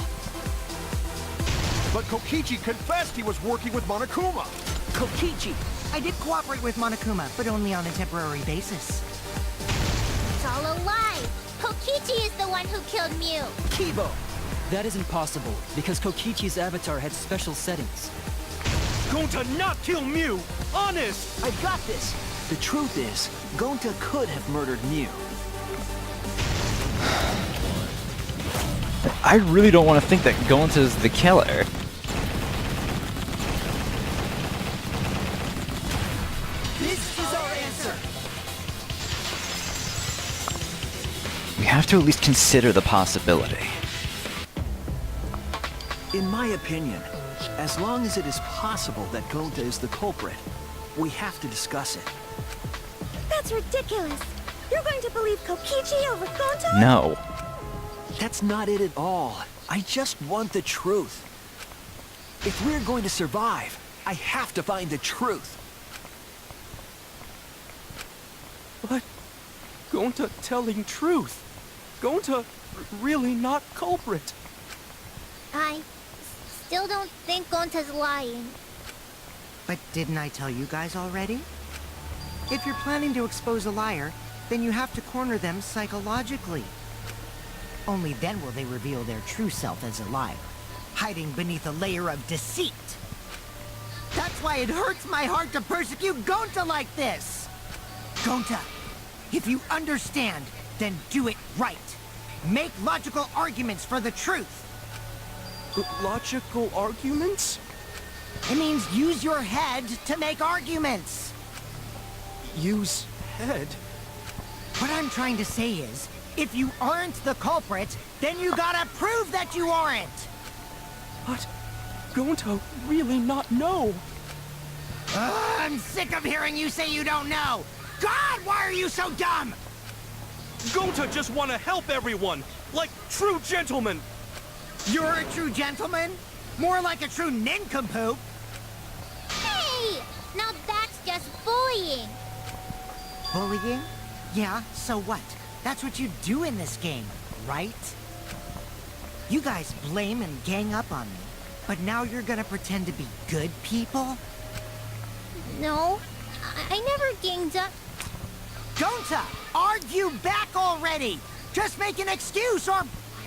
D: But Kokichi confessed he was working with Monokuma.
F: Kokichi! I did cooperate with Monokuma, but only on a temporary basis.
C: It's all a lie. Kokichi is the one who killed Mew.
F: Kibo!
G: That isn't possible, because Kokichi's avatar had special settings.
I: Gonta not kill Mew! Honest!
H: I've got this. The truth is, Gonta could have murdered Mew.
A: I really don't want to think that Gonta's the killer.
F: This is our answer!
A: We have to at least consider the possibility.
H: In my opinion, as long as it is possible that Gonta is the culprit, we have to discuss it.
C: That's ridiculous. You're going to believe Kokichi over Gonta?
A: No.
H: That's not it at all. I just want the truth. If we're going to survive, I have to find the truth.
I: But Gonta telling truth. Gonta really not culprit.
C: I still don't think Gonta's lying.
F: But didn't I tell you guys already? If you're planning to expose a liar, then you have to corner them psychologically. Only then will they reveal their true self as a liar, hiding beneath a layer of deceit. That's why it hurts my heart to persecute Gonta like this! Gonta, if you understand, then do it right. Make logical arguments for the truth.
I: Logical arguments?
F: It means use your head to make arguments.
I: Use head?
F: What I'm trying to say is, if you aren't the culprit, then you gotta prove that you aren't!
I: But Gonta really not know.
F: I'm sick of hearing you say you don't know! God, why are you so dumb?
I: Gonta just want to help everyone, like true gentlemen.
F: You're a true gentleman? More like a true nincompoop!
C: Hey! Now that's just bullying.
F: Bullying? Yeah, so what? That's what you do in this game, right? You guys blame and gang up on me, but now you're gonna pretend to be good people?
C: No, I never ganged up.
F: Gonta, argue back already! Just make an excuse or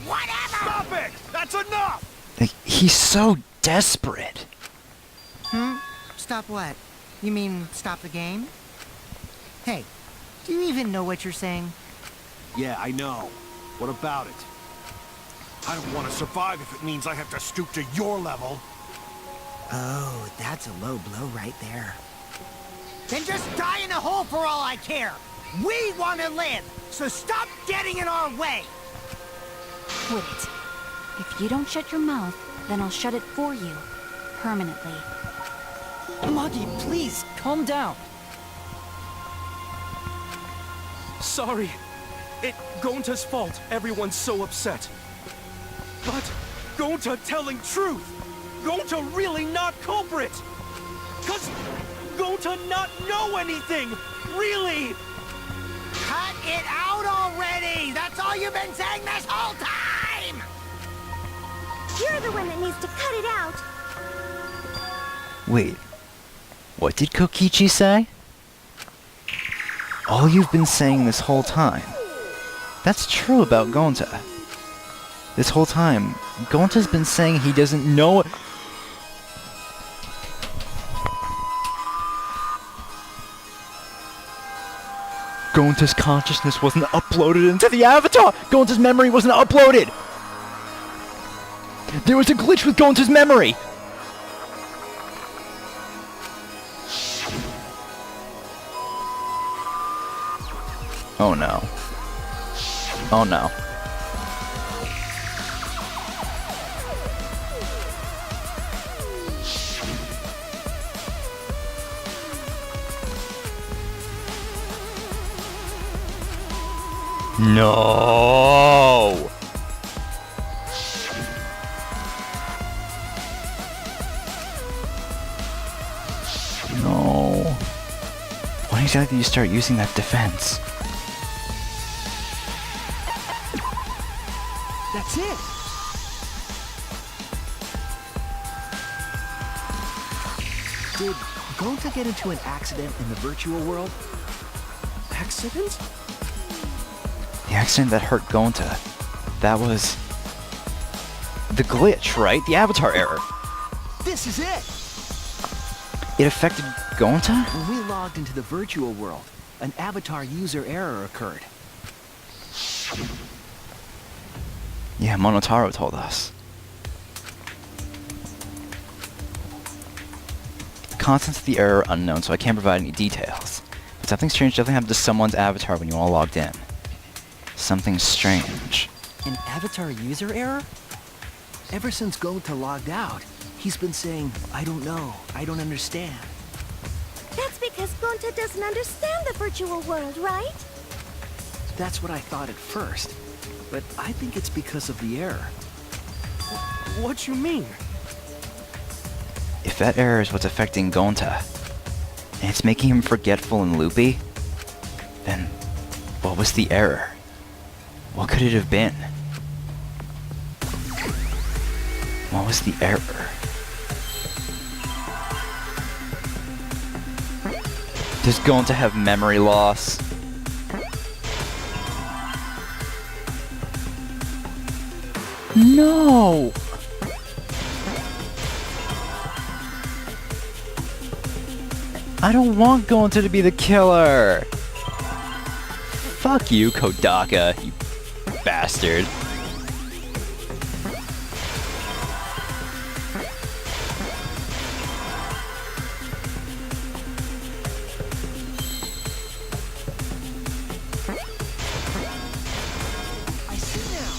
F: whatever!
D: Stop it! That's enough!
A: Like, he's so desperate.
F: Stop what? You mean stop the game? Hey, do you even know what you're saying?
D: Yeah, I know. What about it? I don't want to survive if it means I have to stoop to your level.
F: Oh, that's a low blow right there. Then just die in a hole for all I care. We want to live, so stop getting in our way.
E: Wait. If you don't shut your mouth, then I'll shut it for you. Permanently.
G: Magi, please, calm down.
I: Sorry. It's Gonta's fault everyone's so upset. But Gonta telling truth. Gonta really not culprit. 'Cause Gonta not know anything. Really.
F: Cut it out already! That's all you've been saying this whole time!
C: You're the one that needs to cut it out.
A: Wait, what did Kokichi say? All you've been saying this whole time. That's true about Gonta. This whole time, Gonta's been saying he doesn't know. Gonta's consciousness wasn't uploaded into the avatar! Gonta's memory wasn't uploaded! There was a glitch with Gonta's memory! Oh no. Oh no. No! No. When exactly do you start using that defense?
H: That's it! Did Gonta get into an accident in the virtual world?
I: Accident?
A: The accident that hurt Gonta. That was... the glitch, right? The avatar error.
H: This is it!
A: It affected Gonta?
H: When we logged into the virtual world, an avatar user error occurred.
A: Yeah, Monotaro told us. The contents of the error are unknown, so I can't provide any details. But something strange definitely happened to someone's avatar when you all logged in. Something strange.
G: An avatar user error?
H: Ever since Gonta logged out, he's been saying, I don't know, I don't understand.
C: That's because Gonta doesn't understand the virtual world, right?
H: That's what I thought at first, but I think it's because of the error.
I: What you mean?
A: If that error is what's affecting Gonta, and it's making him forgetful and loopy, then what was the error? What could it have been? What was the error? Does Gonta have memory loss? No! I don't want Gonta to be the killer! Fuck you, Kodaka, you bastard.
H: I see now.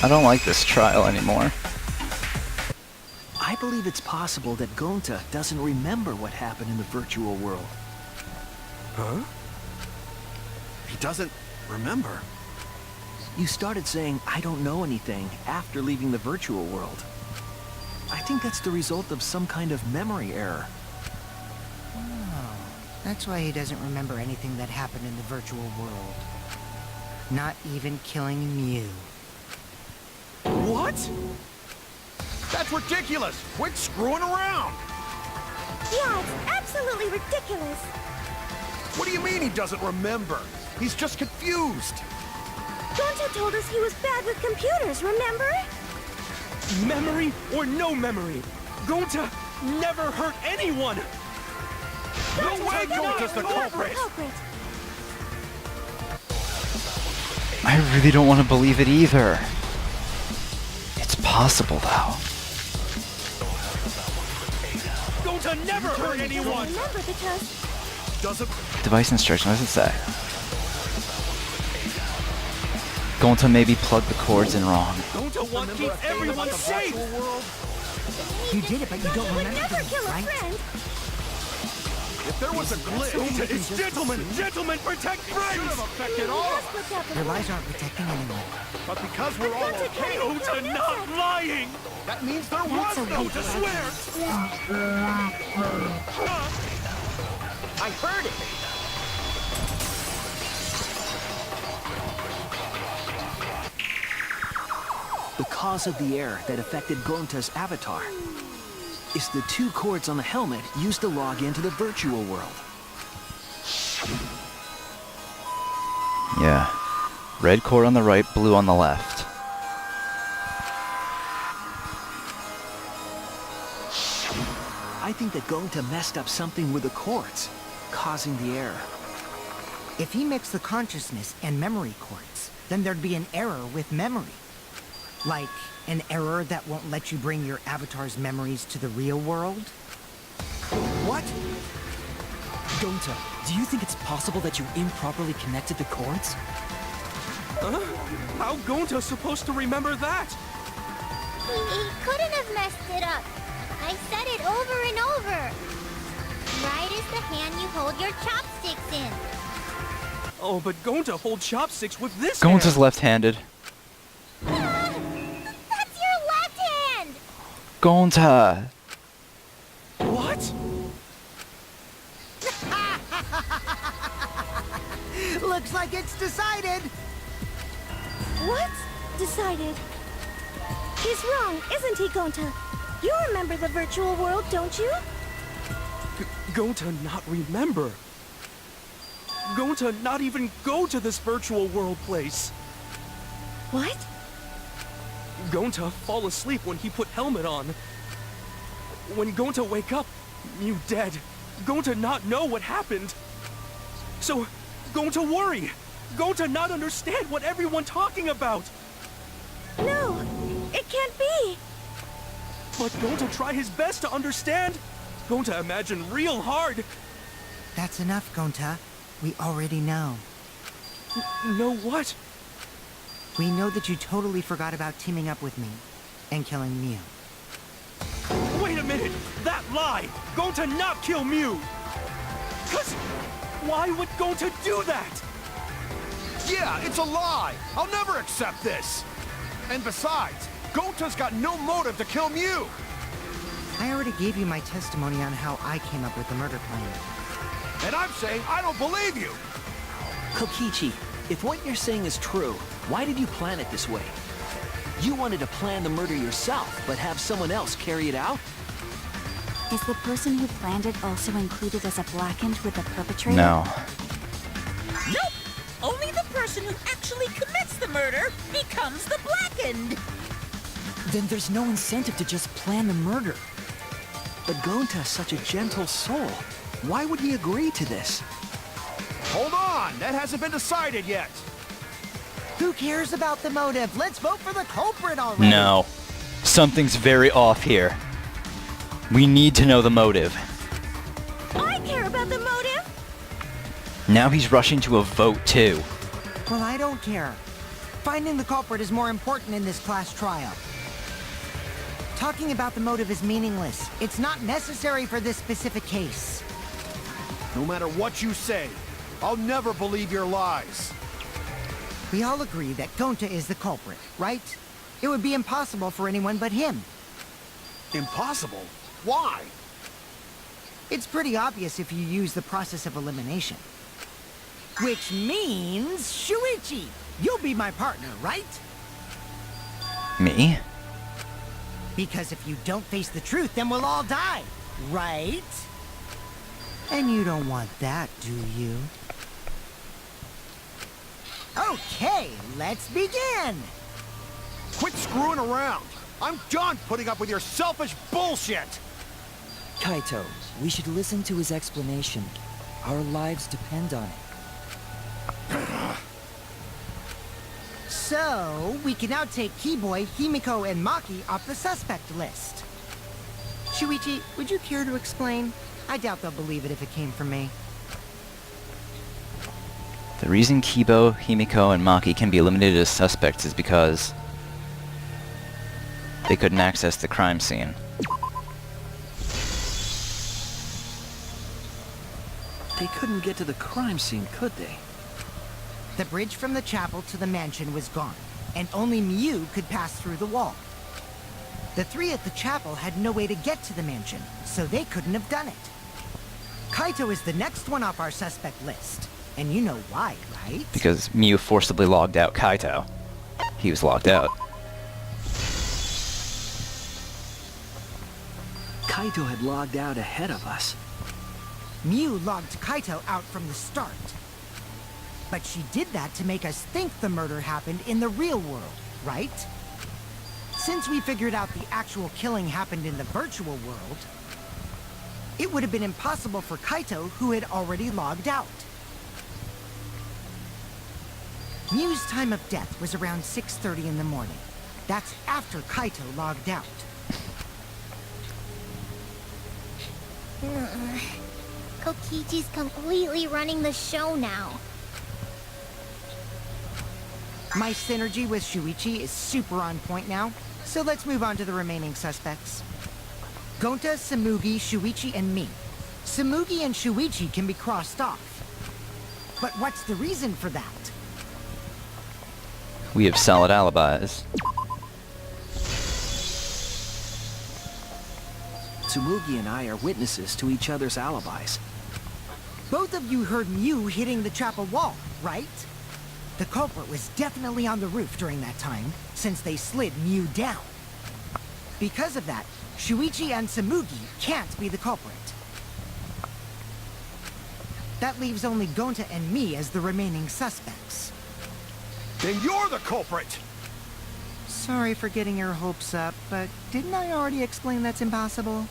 A: I don't like this trial anymore.
H: I believe it's possible that Gonta doesn't remember what happened in the virtual world.
I: Huh?
D: He doesn't remember.
H: You started saying, I don't know anything, after leaving the virtual world. I think that's the result of some kind of memory error.
F: Oh, that's why he doesn't remember anything that happened in the virtual world. Not even killing Mew.
D: What? That's ridiculous! Quit screwing around!
C: Yeah, it's absolutely ridiculous.
D: What do you mean he doesn't remember? He's just confused.
C: Gonta told us he was bad with computers, remember?
I: Memory or no memory? Gonta never hurt anyone!
D: No way Gonta's the culprit!
A: I really don't want to believe it either. It's possible, though.
I: Gonta never hurt anyone!
C: Remember the test.
D: Doesn't...
A: Device instruction, what does it say? Gonta maybe plugged the cords in wrong.
I: Gonta wants to keep everyone safe!
F: You did it, but you don't remember
C: Never
F: things,
C: kill a
F: right?
C: friend.
D: If there was a glitch...
I: Gonta is gentlemen! Gentlemen protect friends!
D: Should have affected all of us.
C: Look out
F: Your
C: the
F: lies aren't protecting anyone.
D: But because we're all okay,
I: Gonta not lying!
D: that means there was no...
I: Gonta swear!
F: I heard it!
H: The cause of the error that affected Gonta's avatar is the 2 cords on the helmet used to log into the virtual world.
A: Yeah. Red cord on the right, blue on the left.
H: I think that Gonta messed up something with the cords, causing the error.
F: If he mixed the consciousness and memory cords, then there'd be an error with memory. Like an error that won't let you bring your avatar's memories to the real world?
G: What? Gonta, do you think it's possible that you improperly connected the cords?
I: How Gonta supposed to remember that?
C: He couldn't have messed it up. I said it over and over. Right is the hand you hold your chopsticks in.
I: Oh, but Gonta holds chopsticks with this
A: Gonta's
I: hand.
A: left-handed.
C: That's your left hand!
A: Gonta!
I: What?
F: Looks like it's decided!
C: What? Decided. He's wrong, isn't he, Gonta? You remember the virtual world, don't you?
I: Gonta not remember. Gonta not even go to this virtual world place.
C: What?
I: Gonta fall asleep when he put helmet on. When Gonta wake up, Mew dead. Gonta not know what happened. So, Gonta worry. Gonta not understand what everyone talking about.
C: No, it can't be.
I: But Gonta try his best to understand. Gonta imagine real hard.
F: That's enough, Gonta. We already know.
I: Know what?
F: We know that you totally forgot about teaming up with me and killing Mew.
I: Wait a minute! That lie! Gonta not kill Mew! Cause why would Gonta do that?
D: Yeah, it's a lie! I'll never accept this! And besides, Gonta's got no motive to kill Mew!
F: I already gave you my testimony on how I came up with the murder plan.
D: And I'm saying I don't believe you!
H: Kokichi, if what you're saying is true, why did you plan it this way? You wanted to plan the murder yourself, but have someone else carry it out?
E: Is the person who planned it also included as a blackened with the perpetrator?
A: No.
J: Nope! Only the person who actually commits the murder becomes the blackened!
G: Then there's no incentive to just plan the murder.
H: But Gonta's such a gentle soul. Why would he agree to this?
D: Hold on! That hasn't been decided yet!
F: Who cares about the motive? Let's vote for the culprit already!
A: No. Something's very off here. We need to know the motive.
C: I care about the motive.
A: Now he's rushing to a vote, too.
F: Well, I don't care. Finding the culprit is more important in this class trial. Talking about the motive is meaningless. It's not necessary for this specific case.
D: No matter what you say, I'll never believe your lies.
F: We all agree that Gonta is the culprit, right? It would be impossible for anyone but him.
D: Impossible? Why?
F: It's pretty obvious if you use the process of elimination. Which means, Shuichi, you'll be my partner, right?
A: Me?
F: Because if you don't face the truth, then we'll all die, right? And you don't want that, do you? Okay, let's begin!
D: Quit screwing around! I'm done putting up with your selfish bullshit!
G: Kaito, we should listen to his explanation. Our lives depend on it.
F: So, we can now take Keyboy, Himiko, and Maki off the suspect list. Shuichi, would you care to explain? I doubt they'll believe it if it came from me.
A: The reason Kibo, Himiko, and Maki can be eliminated as suspects is because they couldn't access the crime scene.
H: They couldn't get to the crime scene, could they?
F: The bridge from the chapel to the mansion was gone, and only Mew could pass through the wall. The three at the chapel had no way to get to the mansion, so they couldn't have done it. Kaito is the next one off our suspect list, and you know why, right?
A: Because Mew forcibly logged out Kaito. He was logged out.
H: Kaito had logged out ahead of us.
F: Mew logged Kaito out from the start. But she did that to make us think the murder happened in the real world, right? Since we figured out the actual killing happened in the virtual world, it would have been impossible for Kaito, who had already logged out. Mew's time of death was around 6:30 in the morning. That's after Kaito logged out.
C: Kokichi's completely running the show now.
F: My synergy with Shuichi is super on point now, so let's move on to the remaining suspects. Gonta, Samugi, Shuichi, and me. Samugi and Shuichi can be crossed off. But what's the reason for that?
A: We have solid alibis.
H: Tsumugi and I are witnesses to each other's alibis.
F: Both of you heard Mew hitting the chapel wall, right? The culprit was definitely on the roof during that time, since they slid Mew down. Because of that, Shuichi and Samugi can't be the culprit. That leaves only Gonta and me as the remaining suspects.
D: Then you're the culprit!
F: Sorry for getting your hopes up, but didn't I already explain that's impossible?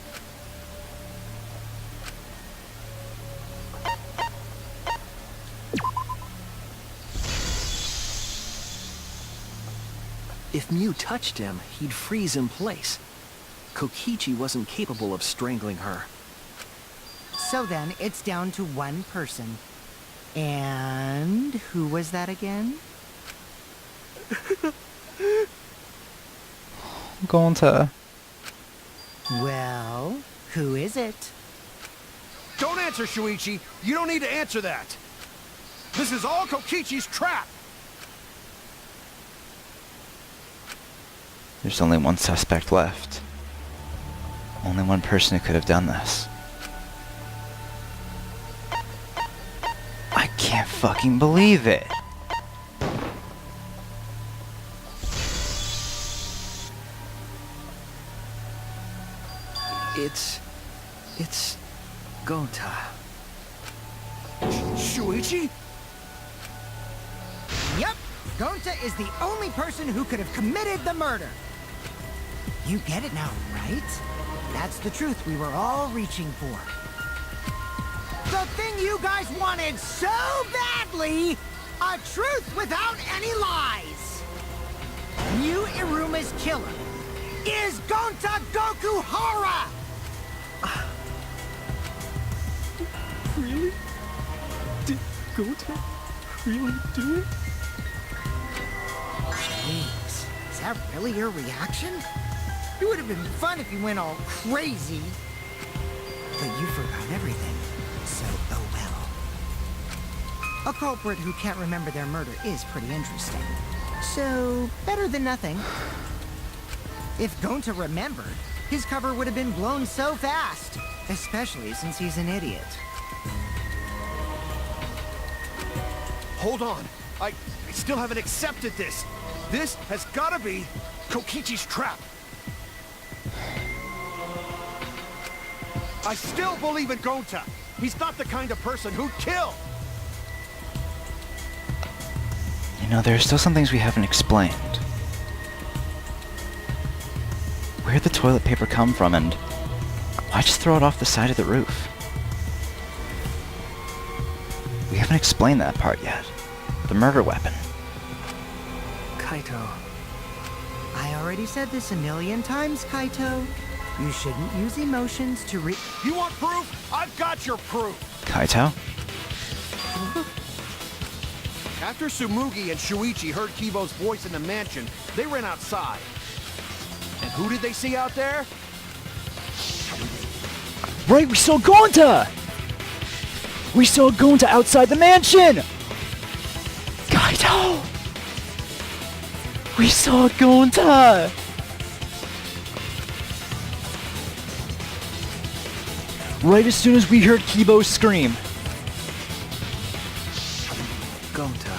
H: If Mew touched him, he'd freeze in place. Kokichi wasn't capable of strangling her.
F: So then, it's down to one person. And who was that again?
A: Gonta.
F: Well, who is it?
D: Don't answer, Shuichi! You don't need to answer that! This is all Kokichi's trap!
A: There's only one suspect left. Only one person who could have done this. I can't fucking believe it!
H: It's Gonta.
D: Shuichi?
F: Yep, Gonta is the only person who could have committed the murder. You get it now, right? That's the truth we were all reaching for. The thing you guys wanted so badly! A truth without any lies! Mew Iruma's killer is Gonta Gokuhara!
I: Really? Did Gonta really do it?
F: Jeez, is that really your reaction? It would have been fun if you went all crazy. But you forgot everything, so oh well. A culprit who can't remember their murder is pretty interesting. So, better than nothing. If Gonta remembered, his cover would have been blown so fast. Especially since he's an idiot.
D: Hold on. I still haven't accepted this. This has gotta be Kokichi's trap. I still believe in Gonta. He's not the kind of person who'd kill.
A: You know, there are still some things we haven't explained. Where'd the toilet paper come from, and why just throw it off the side of the roof? We haven't explained that part yet. The murder weapon.
H: Kaito.
F: I already said this a million times, Kaito. You shouldn't use emotions to
D: You want proof? I've got your proof!
A: Kaito?
D: After Tsumugi and Shuichi heard Kibo's voice in the mansion, they ran outside. And who did they see out there?
K: Right, we saw Gonta! We saw Gonta outside the mansion! Kaito! We saw Gonta! Right as soon as we heard Kibo scream.
H: Gonta.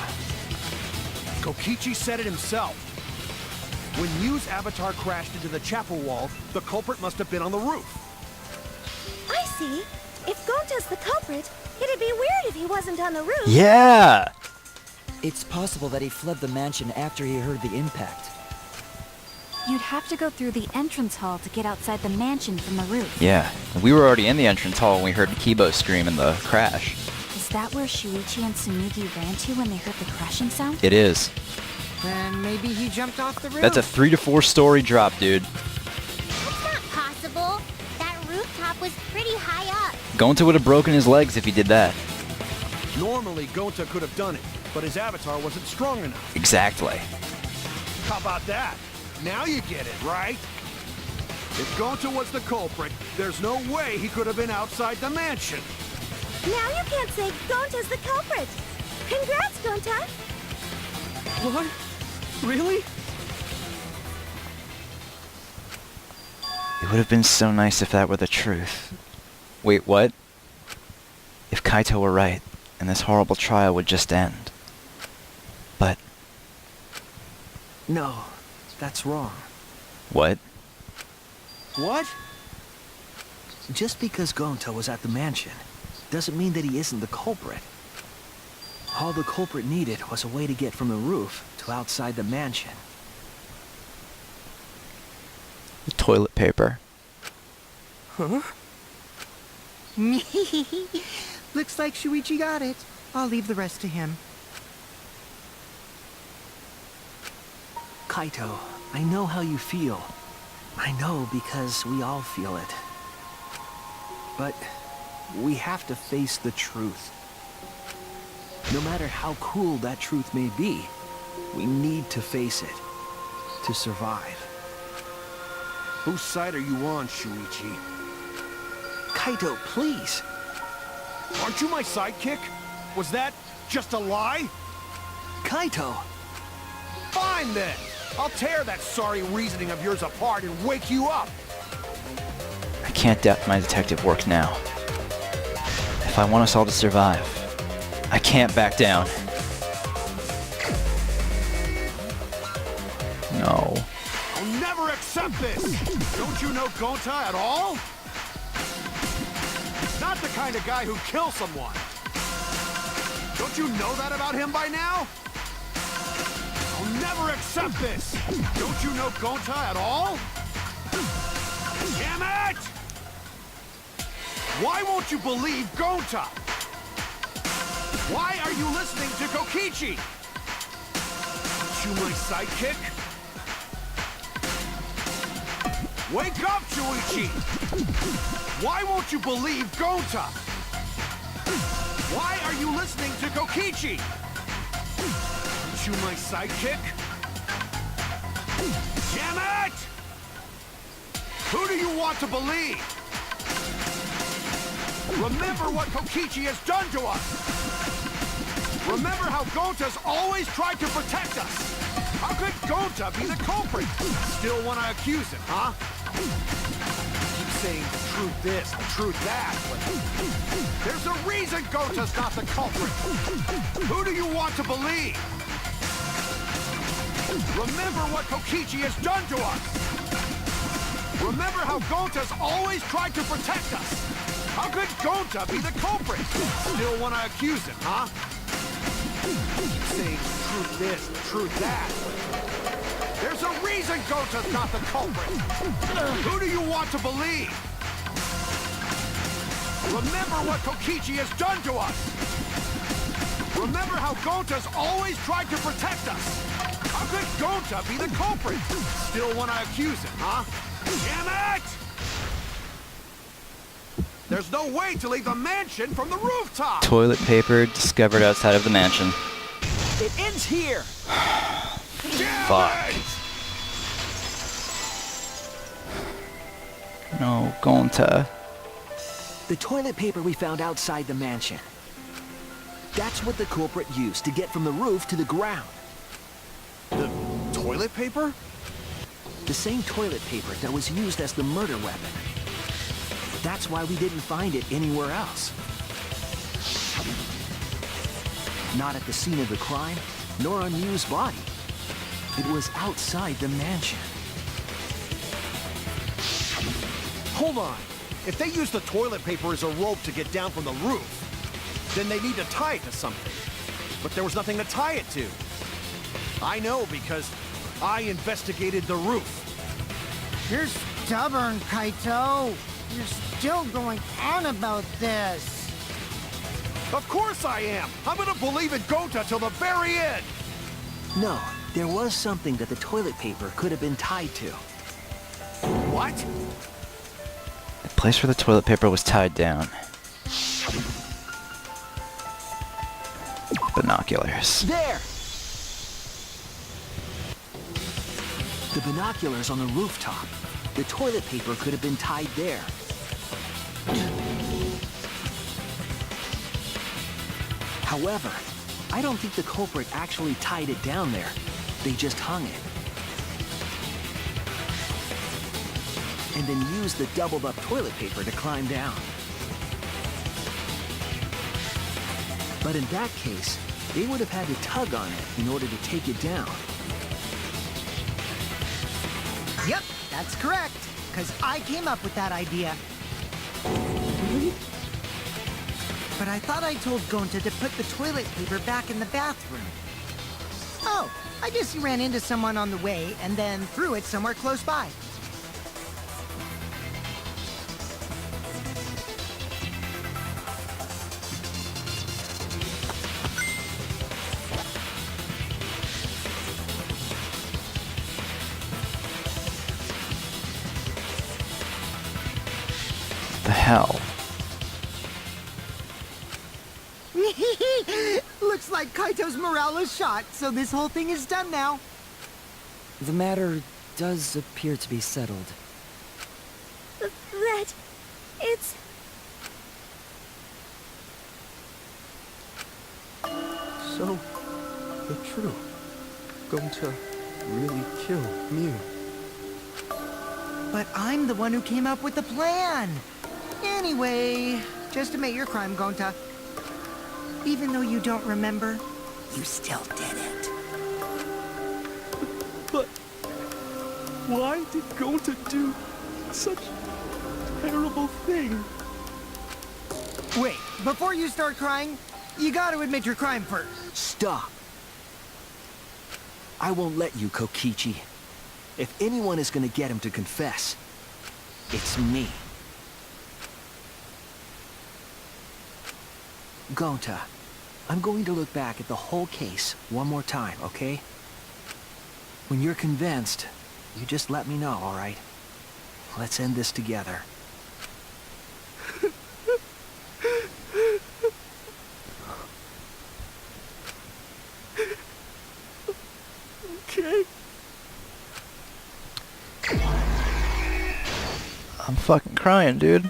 D: Kokichi said it himself. When Miu's avatar crashed into the chapel wall, the culprit must have been on the roof.
C: I see. If Gonta's the culprit, it'd be weird if he wasn't on the roof.
K: Yeah!
G: It's possible that he fled the mansion after he heard the impact.
E: You'd have to go through the entrance hall to get outside the mansion from the roof.
A: Yeah, we were already in the entrance hall when we heard Kibo scream in the crash.
E: Is that where Shuichi and Tsumugi ran to when they heard the crashing sound?
A: It is.
F: Then maybe he jumped off the roof.
A: That's a 3 to 4 story drop, dude.
C: That's not possible. That rooftop was pretty high up.
A: Gonta would have broken his legs if he did that.
D: Normally, Gonta could have done it, but his avatar wasn't strong enough.
A: Exactly.
D: How about that? Now you get it, right? If Gonta was the culprit, there's no way he could have been outside the mansion.
C: Now you can't say Gonta's the culprit. Congrats, Gonta.
I: What? Really?
A: It would have been so nice if that were the truth. Wait, what? If Kaito were right, and this horrible trial would just end. But...
H: No, that's wrong.
A: what?
H: What? Just because Gonta was at the mansion doesn't mean that he isn't the culprit. All the culprit needed was a way to get from the roof to outside the mansion.
A: The toilet paper.
I: Huh?
F: Looks like Shuichi got it. I'll leave the rest to him.
H: Kaito, I know how you feel. I know because we all feel it. But we have to face the truth. No matter how cruel that truth may be, we need to face it to survive.
D: Whose side are you on, Shuichi?
H: Kaito, please.
D: Aren't you my sidekick? Was that just a lie?
H: Kaito!
D: Fine then! I'll tear that sorry reasoning of yours apart and wake you up!
A: I can't doubt my detective work now. If I want us all to survive, I can't back down. No.
D: I'll never accept this! Don't you know Gonta at all? He's not the kind of guy who kills someone. Don't you know that about him by now? I'll never accept this! Don't you know Gonta at all? Damn it! Why won't you believe Gonta? Why are you listening to Kokichi? Aren't you my sidekick? Wake up, Shuichi! Why won't you believe Gonta? Why are you listening to Kokichi? Aren't you my sidekick? Damn it! Who do you want to believe? Remember what Kokichi has done to us! Remember how Gonta's always tried to protect us! How could Gonta be the culprit? Still want to accuse him, huh? Keep saying the truth this, the truth that, but there's a reason Gonta's not the culprit! Who do you want to believe? Remember what Kokichi has done to us! Remember how Gonta's always tried to protect us! How could Gonta be the culprit? Still want to accuse him, huh? Keep saying the truth this, the truth that. There's There's a reason Gota's not the culprit. Who do you want to believe? Remember what Kokichi has done to us. Remember how Gota's always tried to protect us. How could Gota be the culprit? Still want to accuse him, huh? Damn it! There's no way to leave the mansion from the rooftop!
A: Toilet paper discovered outside of the mansion.
G: It ends here!
D: Damn
A: Fuck.
D: it!
A: No, Gonta.
H: The toilet paper we found outside the mansion. That's what the culprit used to get from the roof to the ground.
D: The toilet paper?
H: The same toilet paper that was used as the murder weapon. That's why we didn't find it anywhere else. Not at the scene of the crime, nor on Yu's body. It was outside the mansion.
D: Hold on. If they use the toilet paper as a rope to get down from the roof, then they need to tie it to something. But there was nothing to tie it to. I know because I investigated the roof.
F: You're stubborn, Kaito. You're still going on about this.
D: Of course I am! I'm gonna believe in Gota till the very end!
H: No, there was something that the toilet paper could have been tied to.
D: What?
A: The place where the toilet paper was tied down. Binoculars.
H: There! The binoculars on the rooftop. The toilet paper could have been tied there. However, I don't think the culprit actually tied it down there. They just hung it. And then used the doubled up toilet paper to climb down. But in that case, they would have had to tug on it in order to take it down.
F: Yep, that's correct. Because I came up with that idea. But I thought I told Gonta to put the toilet paper back in the bathroom. Oh, I guess he ran into someone on the way and then threw it somewhere close by.
A: The hell?
F: Looks like Kaito's morale is shot, so this whole thing is done now.
G: The matter does appear to be settled.
C: That... it's...
I: So, the truth. Going to really kill Mew.
F: But I'm the one who came up with the plan. Anyway, just admit your crime, Gonta. Even though you don't remember, you still did it.
I: But why did Gota do such a terrible thing?
F: Wait, before you start crying, you gotta admit your crime first.
H: Stop! I won't let you, Kokichi. If anyone is gonna get him to confess, it's me. Gonta, I'm going to look back at the whole case one more time, okay? When you're convinced, you just let me know, alright? Let's end this together.
I: Okay.
A: I'm fucking crying, dude.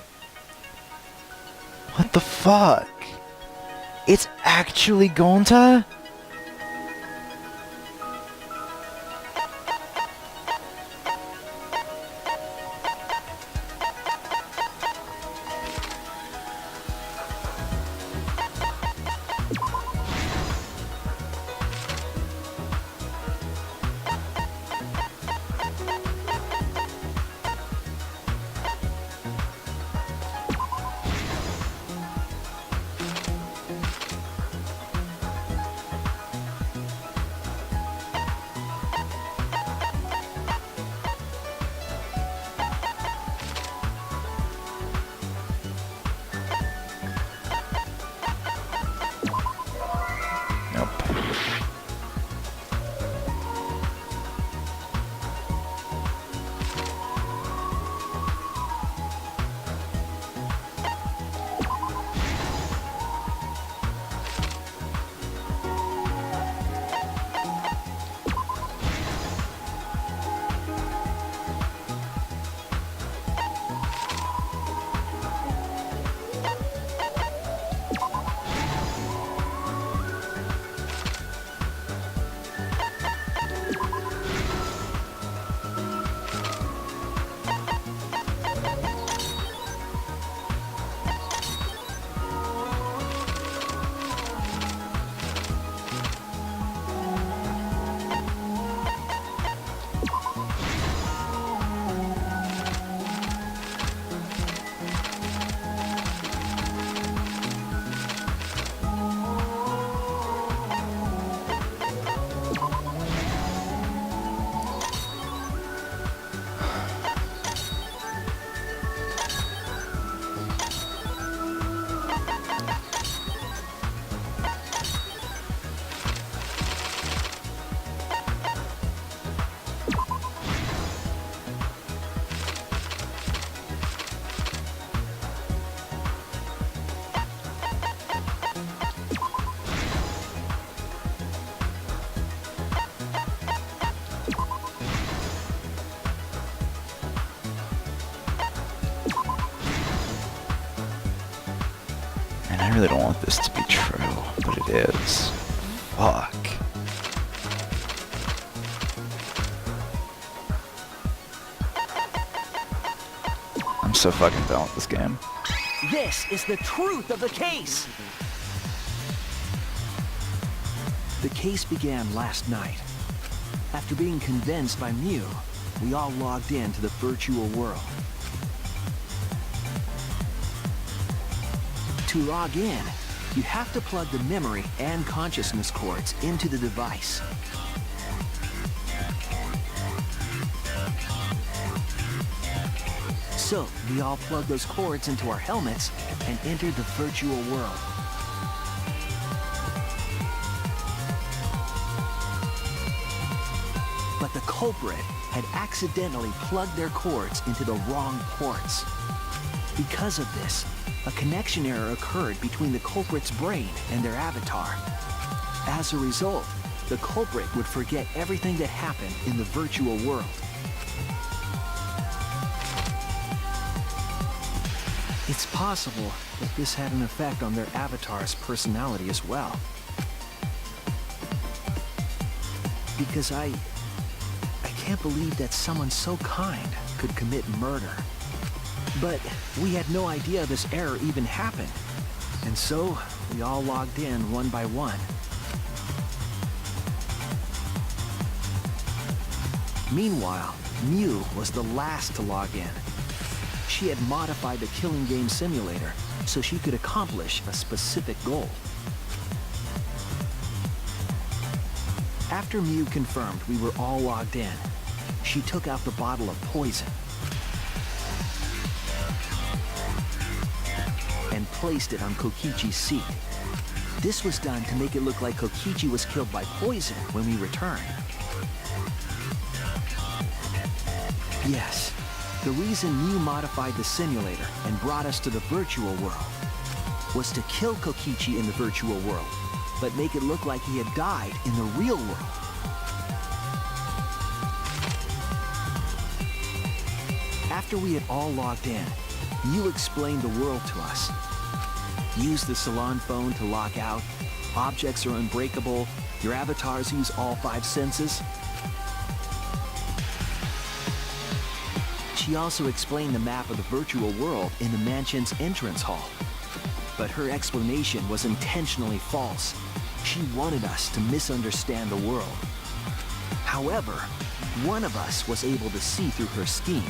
A: What the fuck? It's actually Gonta? And I really don't want this to be true, but it is. Fuck. I'm so fucking done with this game.
H: This is the truth of the case! The case began last night. After being convinced by Mew, we all logged into the virtual world. To log in, you have to plug the memory and consciousness cords into the device. So, we all plugged those cords into our helmets and entered the virtual world. But the culprit had accidentally plugged their cords into the wrong ports. Because of this, a connection error occurred between the culprit's brain and their avatar. As a result, the culprit would forget everything that happened in the virtual world. It's possible that this had an effect on their avatar's personality as well. Because I can't believe that someone so kind could commit murder. But we had no idea this error even happened. And so, we all logged in one by one. Meanwhile, Mew was the last to log in. She had modified the killing game simulator so she could accomplish a specific goal. After Mew confirmed we were all logged in, she took out the bottle of poison and placed it on Kokichi's seat. This was done to make it look like Kokichi was killed by poison when we returned. Yes, the reason Mew modified the simulator and brought us to the virtual world was to kill Kokichi in the virtual world, but make it look like he had died in the real world. After we had all logged in, Mew explained the world to us. Use the salon phone to lock out. Objects are unbreakable. Your avatars use all 5 senses. She also explained the map of the virtual world in the mansion's entrance hall. But her explanation was intentionally false. She wanted us to misunderstand the world. However, one of us was able to see through her scheme.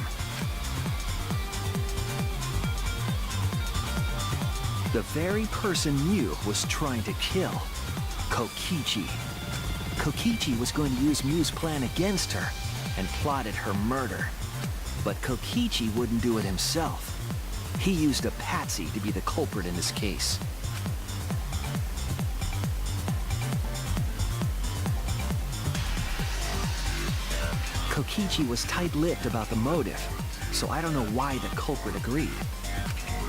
H: The very person Mew was trying to kill, Kokichi. Kokichi was going to use Mew's plan against her and plotted her murder. But Kokichi wouldn't do it himself. He used a patsy to be the culprit in this case. Kokichi was tight-lipped about the motive, so I don't know why the culprit agreed.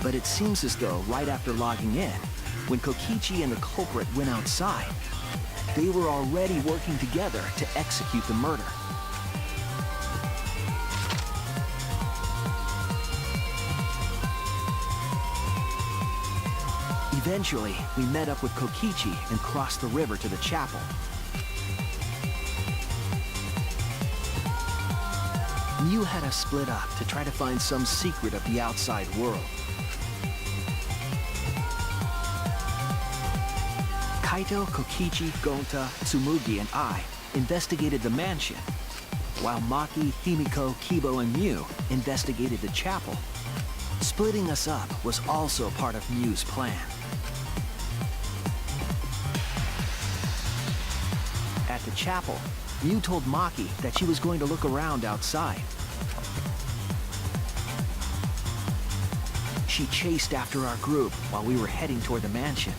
H: But it seems as though right after logging in, when Kokichi and the culprit went outside, they were already working together to execute the murder. Eventually, we met up with Kokichi and crossed the river to the chapel. Mew had us split up to try to find some secret of the outside world. Kaito, Kokichi, Gonta, Tsumugi, and I investigated the mansion, while Maki, Himiko, Kibo, and Mew investigated the chapel. Splitting us up was also part of Mew's plan. At the chapel, Mew told Maki that she was going to look around outside. She chased after our group while we were heading toward the mansion.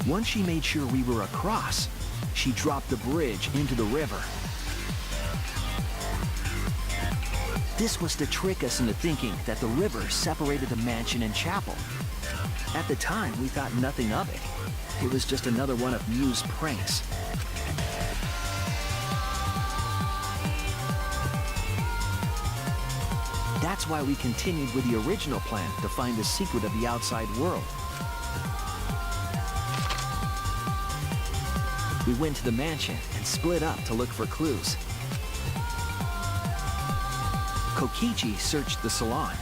H: Once she made sure we were across, she dropped the bridge into the river. This was to trick us into thinking that the river separated the mansion and chapel. At the time, we thought nothing of it. It was just another one of Mew's pranks. That's why we continued with the original plan to find the secret of the outside world. We went to the mansion and split up to look for clues. Kokichi searched the salon.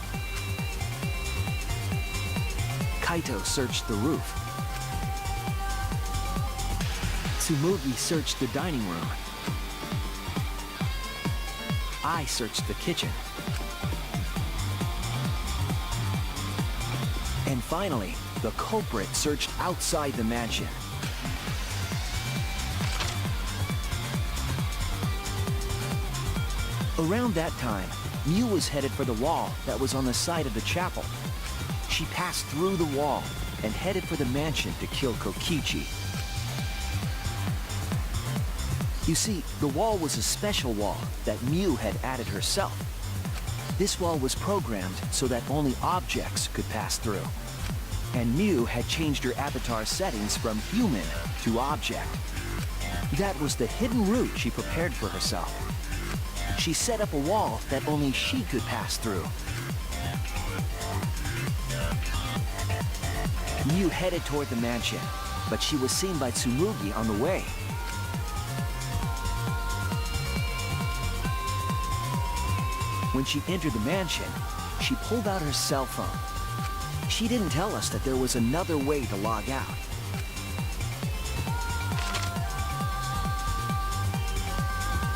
H: Kaito searched the roof. Tsumugi searched the dining room. I searched the kitchen. And finally, the culprit searched outside the mansion. Around that time, Mew was headed for the wall that was on the side of the chapel. She passed through the wall and headed for the mansion to kill Kokichi. You see, the wall was a special wall that Mew had added herself. This wall was programmed so that only objects could pass through. And Mew had changed her avatar settings from human to object. That was the hidden route she prepared for herself. She set up a wall that only she could pass through. Mew headed toward the mansion, but she was seen by Tsumugi on the way. When she entered the mansion, she pulled out her cell phone. She didn't tell us that there was another way to log out.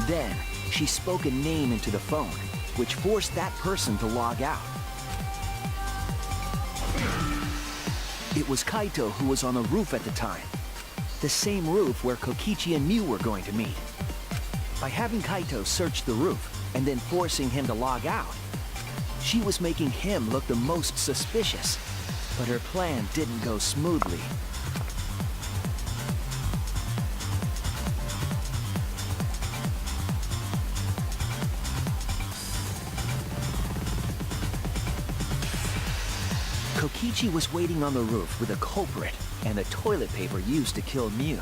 H: Then, she spoke a name into the phone, which forced that person to log out. It was Kaito who was on the roof at the time. The same roof where Kokichi and Mew were going to meet. By having Kaito search the roof and then forcing him to log out, she was making him look the most suspicious. But her plan didn't go smoothly. Kokichi was waiting on the roof with a culprit and the toilet paper used to kill Mew.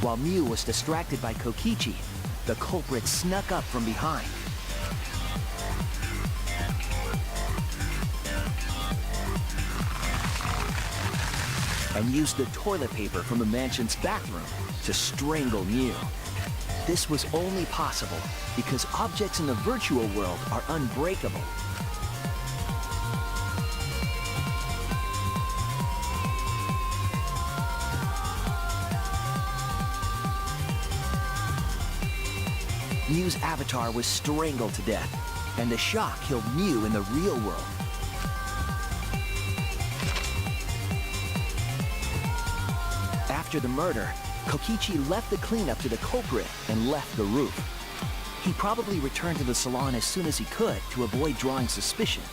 H: While Mew was distracted by Kokichi, the culprit snuck up from behind. And used the toilet paper from the mansion's bathroom to strangle Mew. This was only possible because objects in the virtual world are unbreakable. Mew's avatar was strangled to death, and the shock killed Mew in the real world. After the murder, Kokichi left the cleanup to the culprit and left the roof. He probably returned to the salon as soon as he could to avoid drawing suspicion.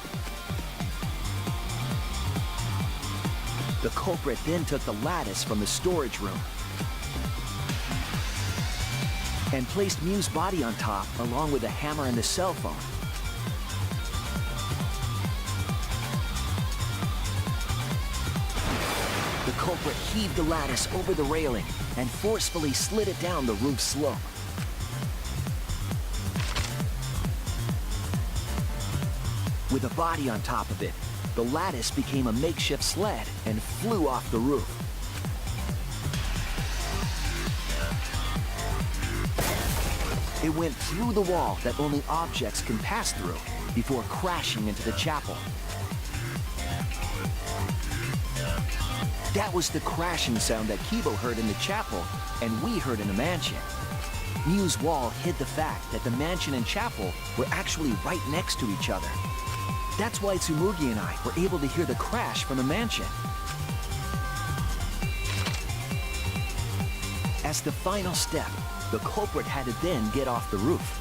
H: The culprit then took the lattice from the storage room and placed Mew's body on top along with the hammer and the cell phone. The culprit heaved the lattice over the railing and forcefully slid it down the roof slope. With a body on top of it, the lattice became a makeshift sled and flew off the roof. It went through the wall that only objects can pass through before crashing into the chapel. That was the crashing sound that Kibo heard in the chapel and we heard in the mansion. Mew's wall hid the fact that the mansion and chapel were actually right next to each other. That's why Tsumugi and I were able to hear the crash from the mansion. As the final step, the culprit had to then get off the roof.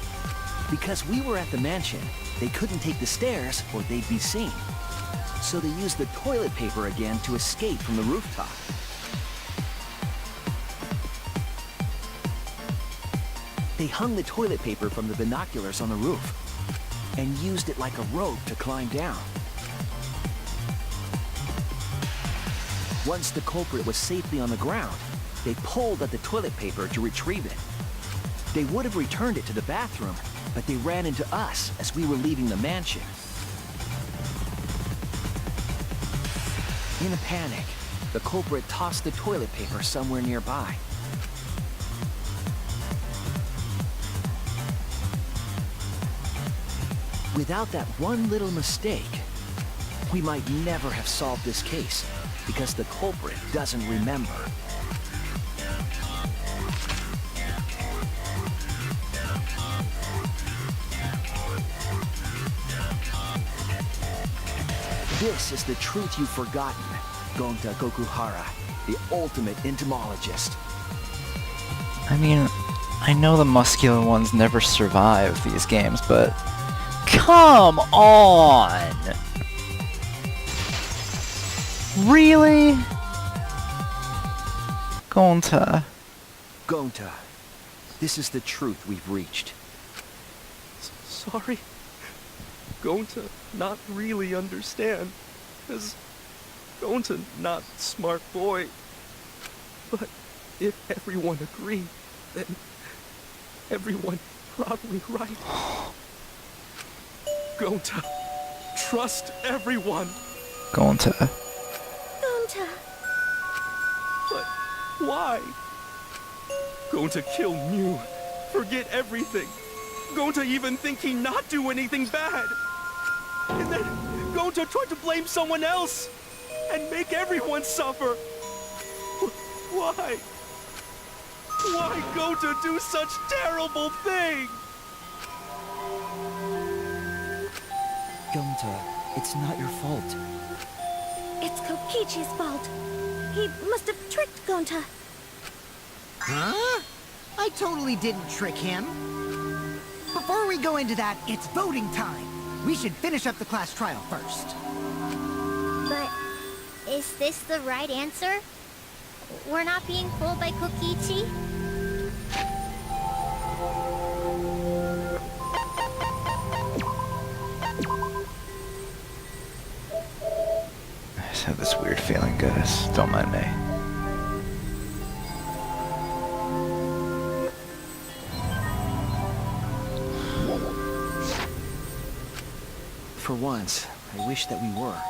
H: Because we were at the mansion, they couldn't take the stairs or they'd be seen. So they used the toilet paper again to escape from the rooftop. They hung the toilet paper from the binoculars on the roof and used it like a rope to climb down. Once the culprit was safely on the ground, they pulled at the toilet paper to retrieve it. They would have returned it to the bathroom, but they ran into us as we were leaving the mansion. In a panic, the culprit tossed the toilet paper somewhere nearby. Without that one little mistake, we might never have solved this case, because the culprit doesn't remember. This is the truth you've forgotten, Gonta Gokuhara, the ultimate entomologist.
A: I mean, I know the muscular ones never survive these games, but come on! Really? Gonta.
H: Gonta, this is the truth we've reached.
I: Sorry. Going to not really understand. Because going to not smart boy. But if everyone agreed, then everyone probably right. Going to trust everyone.
A: Gonta.
C: Gonta.
I: But why? Going to kill Mew. Forget everything. Going to even think he not do anything bad. And then going to try to blame someone else and make everyone suffer. Why? Why go to do such terrible thing?
G: Gonta, it's not your fault.
C: It's Kokichi's fault. He must have tricked Gonta.
F: Huh? I totally didn't trick him. Before we go into that, it's voting time. We should finish up the class trial first.
C: But is this the right answer? We're not being fooled by Kokichi?
A: I just have this weird feeling, guys. Don't mind me.
H: For once, I wish that we were.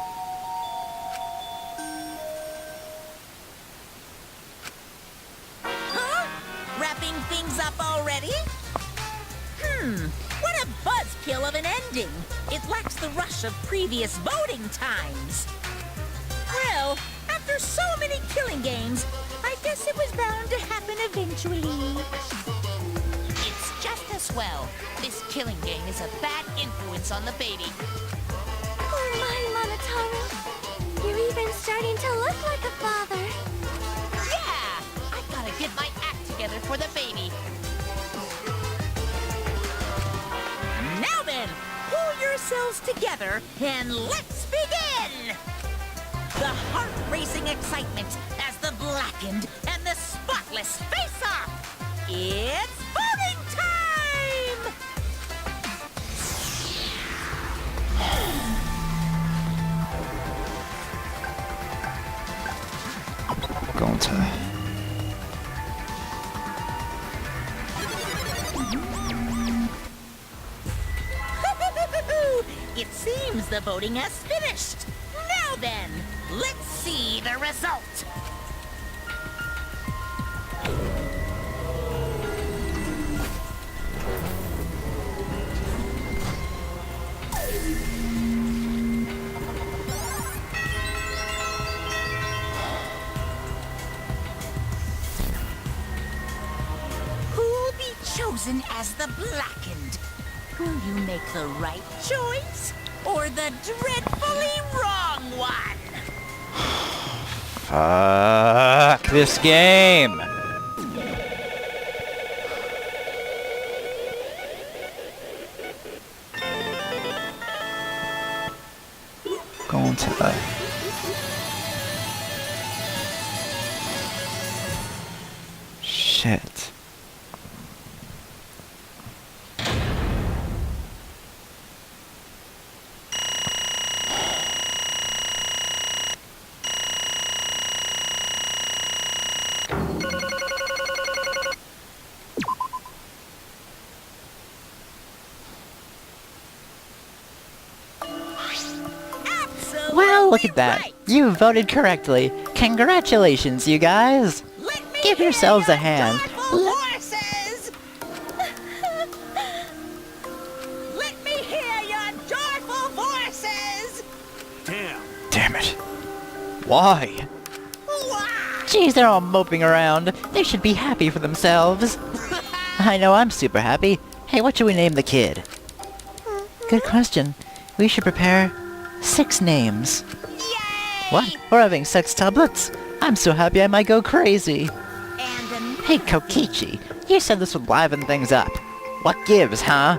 J: Huh? Wrapping things up already? What a buzzkill of an ending. It lacks the rush of previous voting times. Well, after so many killing games, I guess it was bound to happen eventually.
B: It's just as well. This killing game is a bad influence on the baby.
C: Oh my, Monotaro. You're even starting to look like a father.
B: Yeah! I gotta get my act together for the baby.
J: Now then, pull yourselves together and let's begin! The heart-racing excitement as the blackened and the spotless face off! It's voting time!
A: Gonta.
J: It seems the voting has finished. Now then, let's see the result. Who'll be chosen as the blackened? Will you make the right choice or the dreadfully wrong one?
A: Fuck this game! Gonta. Shit. Look at that. You voted correctly. Congratulations, you guys. Give yourselves a hand.
J: Voices! Let me hear your joyful voices!
A: Damn it. Why? Jeez, they're all moping around. They should be happy for themselves. I know I'm super happy. Hey, what should we name the kid? Good question. We should prepare 6 names.
B: Yay!
A: What? We're having sex tablets? I'm so happy I might go crazy.
B: And
A: Hey, Kokichi, you said this would liven things up. What gives, huh?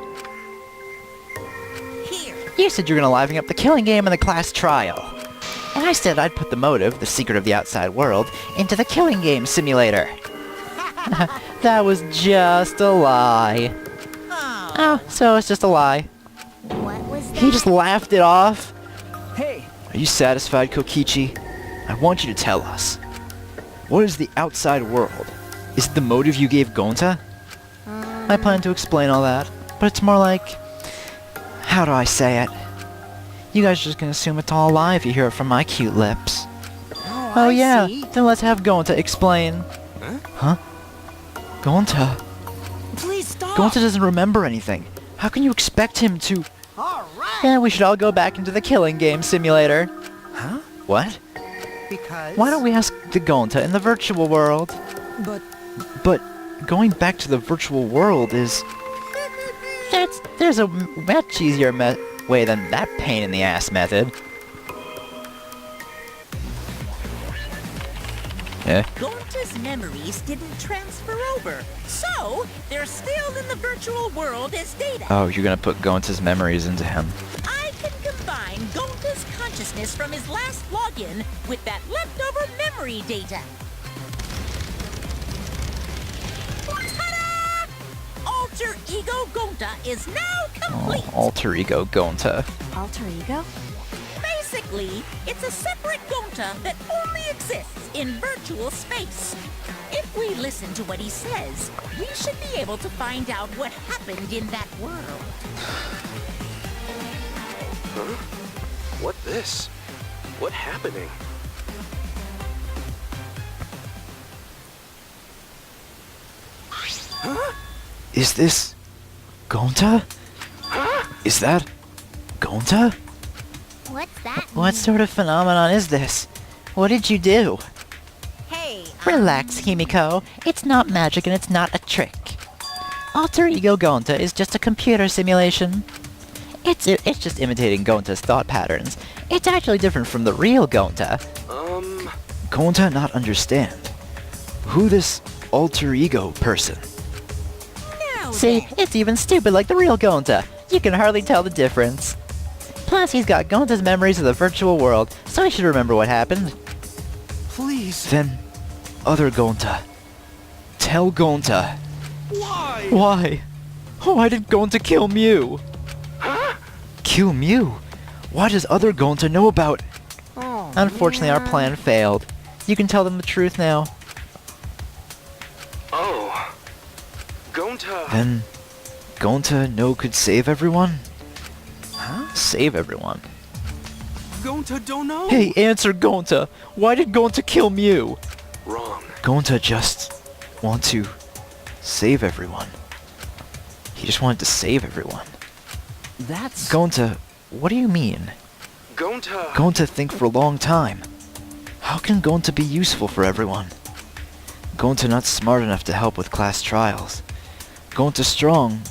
J: Here.
A: You said you were gonna liven up the killing game and the class trial. And I said I'd put the motive, the secret of the outside world, into the killing game simulator. That was just a lie. Oh, so it's just a lie.
C: What was that?
A: He just laughed it off.
G: Hey,
A: Are you satisfied, Kokichi? I want you to tell us. What is the outside world? Is it the motive you gave Gonta? I plan to explain all that, but it's more like... How do I say it? You guys are just gonna assume it's all a lie if you hear it from my cute lips.
F: Oh,
A: Oh
F: I
A: yeah,
F: see.
A: then let's have Gonta explain. Huh? Gonta?
F: Please stop.
A: Gonta doesn't remember anything. How can you expect him to...
F: All right.
A: Yeah, we should all go back into the killing game simulator.
F: Huh?
A: What?
F: Because...
A: Why don't we ask the Gonta in the virtual world? But going back to the virtual world is... There's a much easier way than that pain in the ass method. Yeah.
J: Gonta's memories didn't transfer over, so they're still in the virtual world as data.
A: Oh, you're gonna put Gonta's memories into him.
J: I can combine Gonta's consciousness from his last login with that leftover memory data. Ta-da! Alter Ego Gonta is now complete.
A: Oh, alter ego Gonta.
E: Alter ego?
J: Basically, it's a separate Gonta that only exists in virtual space. If we listen to what he says, we should be able to find out what happened in that world.
I: Huh? What this? What happening?
A: Is this... Gonta? Is that... Gonta?
C: What's that?
A: What sort of phenomenon is this? What did you do?
J: Hey,
A: Relax, Himiko. It's not magic and it's not a trick. Alter Ego Gonta is just a computer simulation. It's just imitating Gonta's thought patterns. It's actually different from the real Gonta. Gonta not understand. Who this alter ego person?
J: now
A: See,
J: then.
A: it's even stupid like the real Gonta. You can hardly tell the difference. Plus, he's got Gonta's memories of the virtual world, so he should remember what happened.
D: Please.
A: Then, other Gonta. Tell Gonta.
D: Why?
A: Why? Why did Gonta kill Mew? Kill Mew? Why does other Gonta know about...
F: Oh,
A: Unfortunately, our
F: man.
A: plan failed. You can tell them the truth now.
I: Oh. Gonta.
A: Then, Gonta no could save everyone? Huh? Save everyone?
I: Gonta don't know.
A: Hey, answer Gonta! Why did Gonta kill Mew?
I: Wrong.
A: Gonta just want to save everyone. He just wanted to save everyone.
G: that's...
A: Gonta, what do you mean?
I: Gonta.
A: Gonta think for a long time. How can Gonta be useful for everyone? Gonta not smart enough to help with class trials. Gonta strong,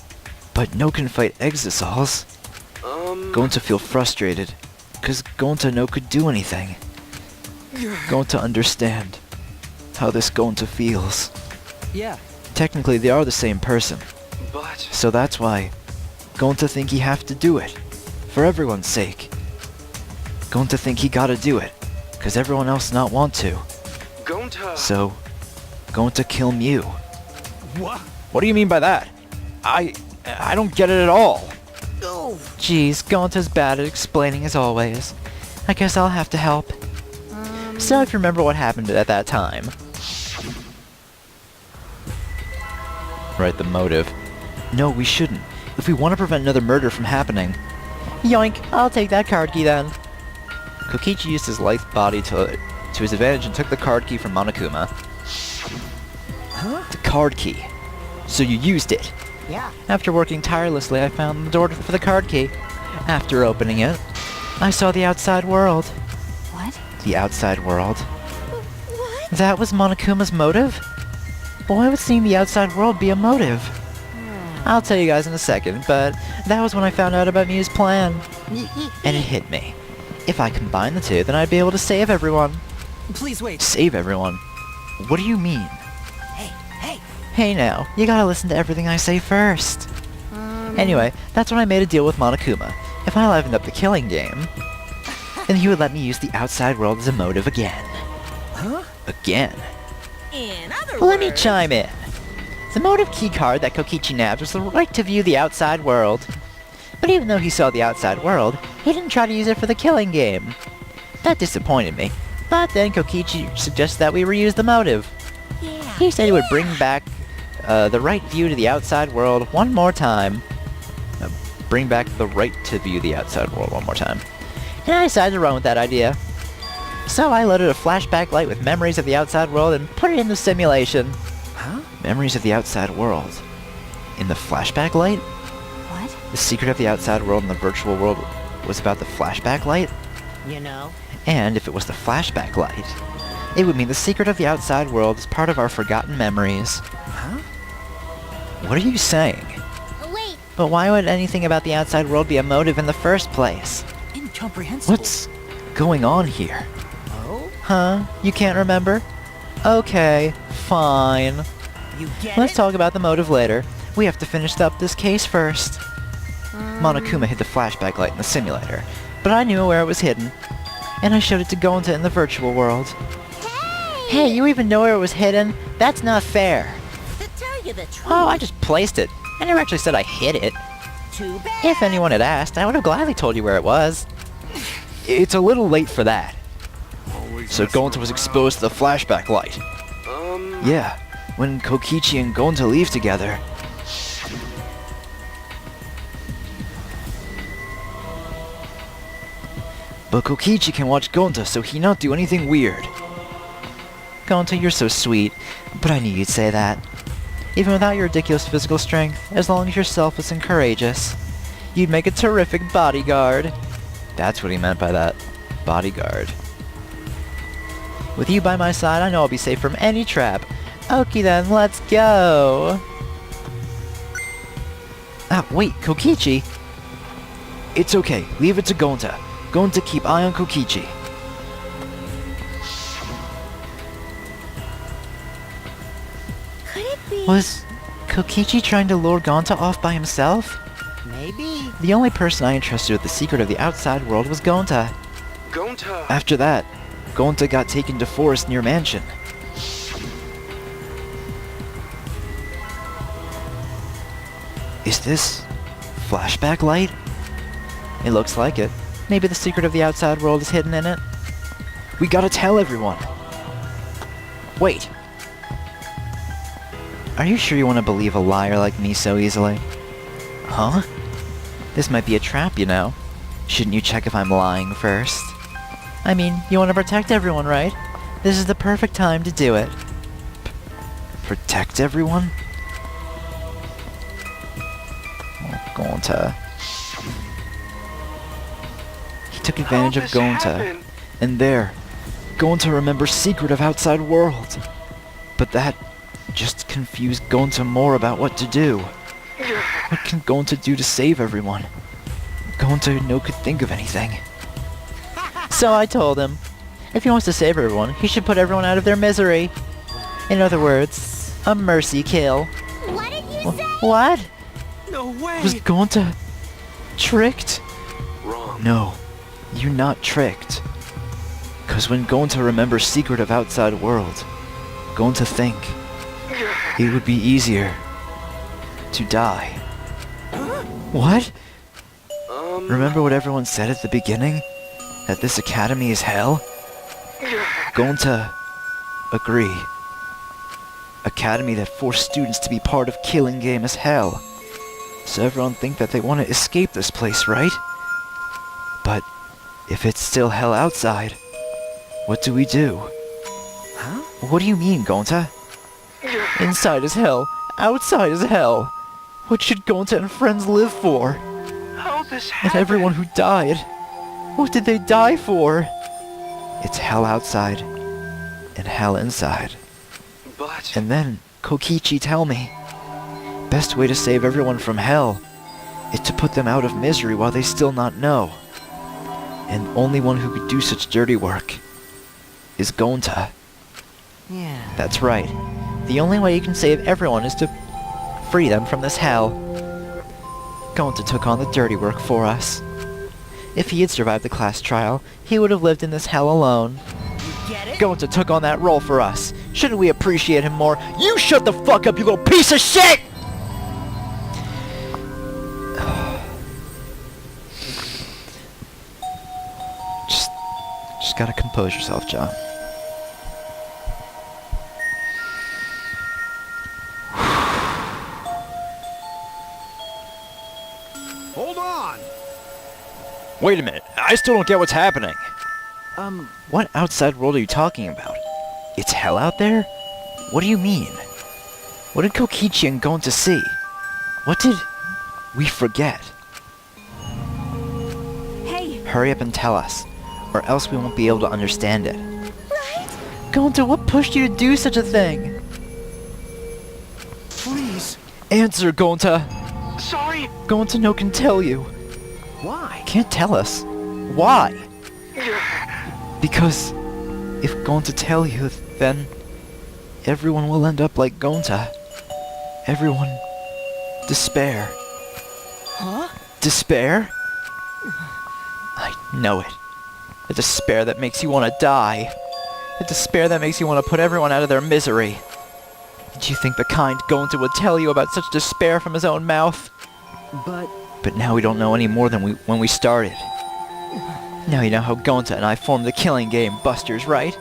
A: but no can fight Exisals. Gonta feel frustrated, cause Gonta no could do anything. Gonta understand how this Gonta feels.
G: Yeah,
A: Technically, they are the same person,
I: But
A: so that's why Gonta think he have to do it, for everyone's sake. Gonta think he gotta do it, cause everyone else not want to.
I: Gonta.
A: So, Gonta kill Mew.
D: What?
A: What do you mean by that? I don't get it at all.
F: Oh,
A: Jeez, Gonta's bad at explaining as always. I guess I'll have to help. So if you remember what happened at that time. Right, the motive. No, we shouldn't. If we want to prevent another murder from happening. Yoink, I'll take that card key then. Kokichi used his lithe body to his advantage and took the card key from Monokuma.
F: Huh?
A: The card key. So you used it.
F: Yeah.
A: After working tirelessly, I found the door for the card key. After opening it, I saw the outside world.
E: What?
A: The outside world.
C: What?
A: That was Monokuma's motive? Why would seeing the outside world be a motive? I'll tell you guys in a second, but that was when I found out about Miu's plan. And it hit me. If I combine the two, then I'd be able to save everyone.
G: Please wait.
A: Save everyone? What do you mean?
F: Hey.
A: Hey now, you gotta listen to everything I say first. Anyway, that's when I made a deal with Monokuma. If I livened up the killing game, then he would let me use the outside world as a motive again.
F: Huh?
A: Again.
J: In other
A: Let me
J: words,
A: chime in. The motive keycard that Kokichi nabbed was the right to view the outside world. But even though he saw the outside world, he didn't try to use it for the killing game. That disappointed me. But then Kokichi suggested that we reuse the motive.
C: Yeah.
A: He said he would bring back the right view to the outside world one more time. Bring back the right to view the outside world one more time. And I decided to run with that idea. So I loaded a flashback light with memories of the outside world and put it in the simulation.
F: Huh?
A: Memories of the outside world. In the flashback light?
E: What?
A: The secret of the outside world in the virtual world was about the flashback light?
F: You know?
A: And if it was the flashback light, it would mean the secret of the outside world is part of our forgotten memories.
F: Huh?
A: What are you saying?
C: Wait,
A: But why would anything about the outside world be a motive in the first place?
G: Incomprehensible.
A: What's going on here?
F: Oh?
A: Huh? You can't remember? Okay, fine.
F: You get
A: Let's
F: it?
A: talk about the motive later. We have to finish up this case first. Monokuma hid the flashback light in the simulator, but I knew where it was hidden. And I showed it to Gonta in the virtual world. Hey, you even know where it was hidden? That's not fair.
J: to tell you the truth,
A: Oh, I just placed it. I never actually said I hid it.
J: too bad.
A: If anyone had asked, I would have gladly told you where it was. It's a little late for that. So Gonta was exposed to the flashback light. Yeah, when Kokichi and Gonta leave together. But Kokichi can watch Gonta, so he not do anything weird. Gonta, you're so sweet, but I knew you'd say that. Even without your ridiculous physical strength, as long as you're selfless and courageous, you'd make a terrific bodyguard. That's what he meant by that. Bodyguard. With you by my side, I know I'll be safe from any trap. Okie then, let's go! Ah, wait, Kokichi? It's okay, leave it to Gonta. Gonta keep eye on Kokichi.
C: could it be?
A: Was Kokichi trying to lure Gonta off by himself?
F: Maybe.
A: The only person I entrusted with the secret of the outside world was Gonta.
I: Gonta!
A: After that, Gonta got taken to forest near mansion. Is this flashback light? It looks like it. Maybe the secret of the outside world is hidden in it. We gotta tell everyone. Wait. Are you sure you want to believe a liar like me so easily? Huh? This might be a trap, you know. Shouldn't you check if I'm lying first? I mean, you want to protect everyone, right? This is the perfect time to do it. Protect everyone? Gonta. He took advantage of Gonta. And there, Gonta remembers secret of outside world. But that just confused Gonta more about what to do. What can Gonta do to save everyone? Gonta no could think of anything. So I told him, if he wants to save everyone, he should put everyone out of their misery. In other words, a mercy kill.
C: What did you say?
A: What?
I: No way!
A: Was Gonta tricked?
I: Wrong.
A: No, you're not tricked. Cause when Gonta remembers secret of outside world, Gonta think it would be easier to die. What? Remember what everyone said at the beginning? That this academy is hell? Gonta agree. Academy that forced students to be part of killing game is hell. So everyone think that they want to escape this place, right? But if it's still hell outside, what do we do?
H: Huh?
A: What do you mean, Gonta? Inside is hell, outside is hell. What should Gonta and friends live for?
H: How this
A: And
H: happened?
A: everyone who died, what did they die for? It's hell outside, and hell inside.
H: But...
A: And then, Kokichi tell me, best way to save everyone from hell is to put them out of misery while they still not know. And only one who could do such dirty work is Gonta.
F: Yeah.
A: That's right. The only way you can save everyone is to free them from this hell. Gonta took on the dirty work for us. If he had survived the class trial, he would have lived in this hell alone.
F: Get it?
A: Gonta took on that role for us. Shouldn't we appreciate him more? You shut the fuck up, you little piece of shit! Just gotta compose yourself, John.
D: Hold on!
K: Wait a minute, I still don't get what's happening.
A: What outside world are you talking about? It's hell out there? What do you mean? What did Kokichi and Gonta see? What did we forget?
E: Hey,
A: Hurry up and tell us, or else we won't be able to understand it.
C: Right?
A: Gonta, what pushed you to do such a thing?
D: Please!
A: Answer, Gonta!
H: Sorry!
A: Gonta no can tell you.
F: Why?
A: Can't tell us. Why? Because if Gonta tell you, then everyone will end up like Gonta. Everyone despair.
F: Huh?
A: Despair? I know it. The despair that makes you want to die. The despair that makes you want to put everyone out of their misery. Did you think the kind Gonta would tell you about such despair from his own mouth?
F: But
A: now we don't know any more than when we started. Now you know how Gonta and I formed the killing game, Busters, right?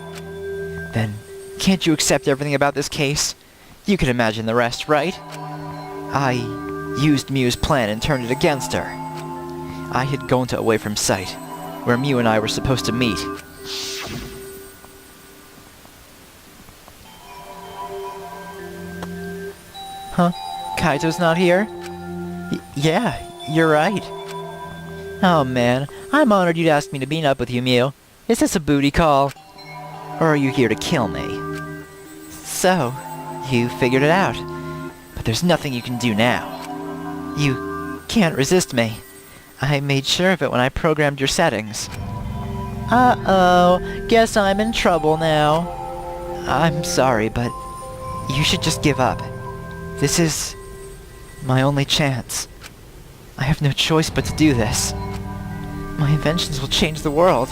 A: Then, can't you accept everything about this case? You can imagine the rest, right? I used Mew's plan and turned it against her. I hid Gonta away from sight, where Mew and I were supposed to meet. Huh? Kaito's not here? Yeah, you're right. Oh man, I'm honored you'd ask me to meet up with you, Mew. Is this a booty call? Or are you here to kill me? So, you figured it out. But there's nothing you can do now. You can't resist me. I made sure of it when I programmed your settings. Uh-oh, guess I'm in trouble now. I'm sorry, but you should just give up. This is my only chance. I have no choice but to do this. My inventions will change the world.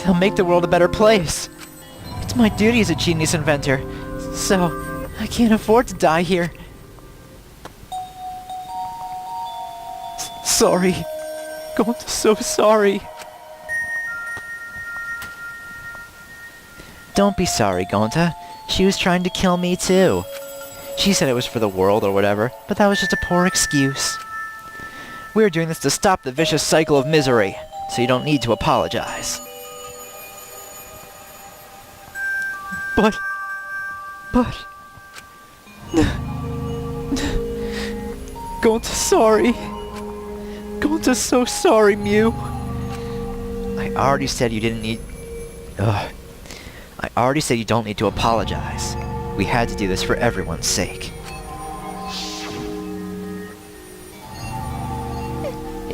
A: They'll make the world a better place. It's my duty as a genius inventor, so I can't afford to die here. Sorry. Gonta, so sorry. Don't be sorry, Gonta. She was trying to kill me too. She said it was for the world or whatever, but that was just a poor excuse. We're doing this to stop the vicious cycle of misery, so you don't need to apologize. But... Gonta, sorry. Gonta's so sorry, Mew. I already said you didn't need... Ugh. I already said you don't need to apologize. We had to do this for everyone's sake.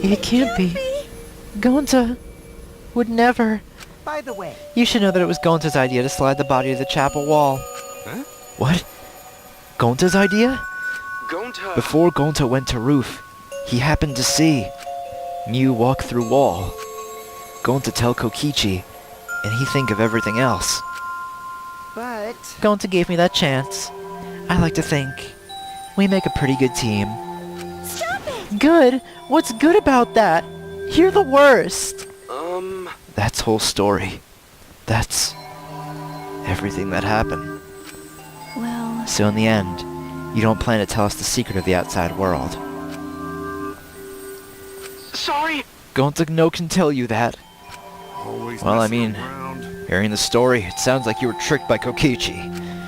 A: It can't be. Gonta would never.
F: by the way,
A: You should know that it was Gonta's idea to slide the body to the chapel wall.
H: Huh?
A: What? Gonta's idea?
H: Gonta...
A: Before Gonta went to roof, he happened to see Mew walk through wall. Gonta tell Kokichi, and he think of everything else.
F: but
A: Gonta gave me that chance. I like to think we make a pretty good team.
C: Stop it!
A: Good? What's good about that? You're the worst. That's whole story. That's everything that happened.
E: well,
A: So in the end, you don't plan to tell us the secret of the outside world.
H: Sorry!
A: Gonta no can tell you that.
D: Always
A: Well, I
D: messing
A: mean,
D: around.
A: hearing the story, it sounds like you were tricked by Kokichi.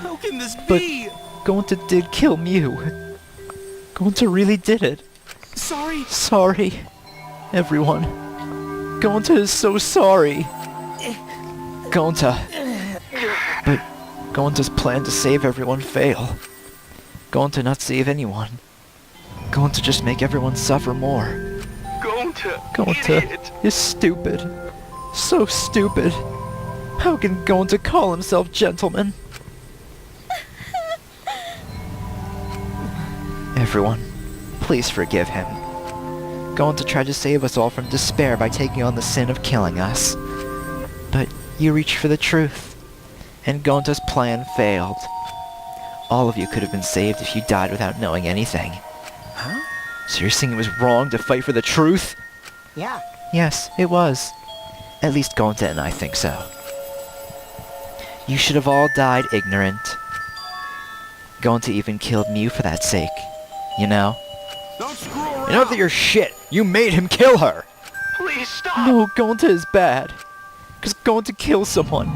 I: How can this
A: But
I: be?
A: Gonta did kill Mew. Gonta really did it.
I: Sorry.
A: Sorry, everyone. Gonta is so sorry. Gonta. But Gonta's plan to save everyone fail. Gonta not save anyone. Gonta just make everyone suffer more. Gonta
I: Idiot.
A: is stupid. So stupid. How can Gonta call himself gentleman? Everyone, please forgive him. Gonta tried to save us all from despair by taking on the sin of killing us. But you reached for the truth, and Gonta's plan failed. All of you could have been saved if you died without knowing anything.
F: Huh?
A: So you're saying it was wrong to fight for the truth?
F: Yeah.
A: Yes, it was. At least Gonta and I think so. You should have all died ignorant. Gonta even killed Mew for that sake. You know?
D: Don't screw around.
A: Enough of your shit! You made him kill her!
I: Please stop.
A: No, Gonta is bad. Because Gonta kills someone.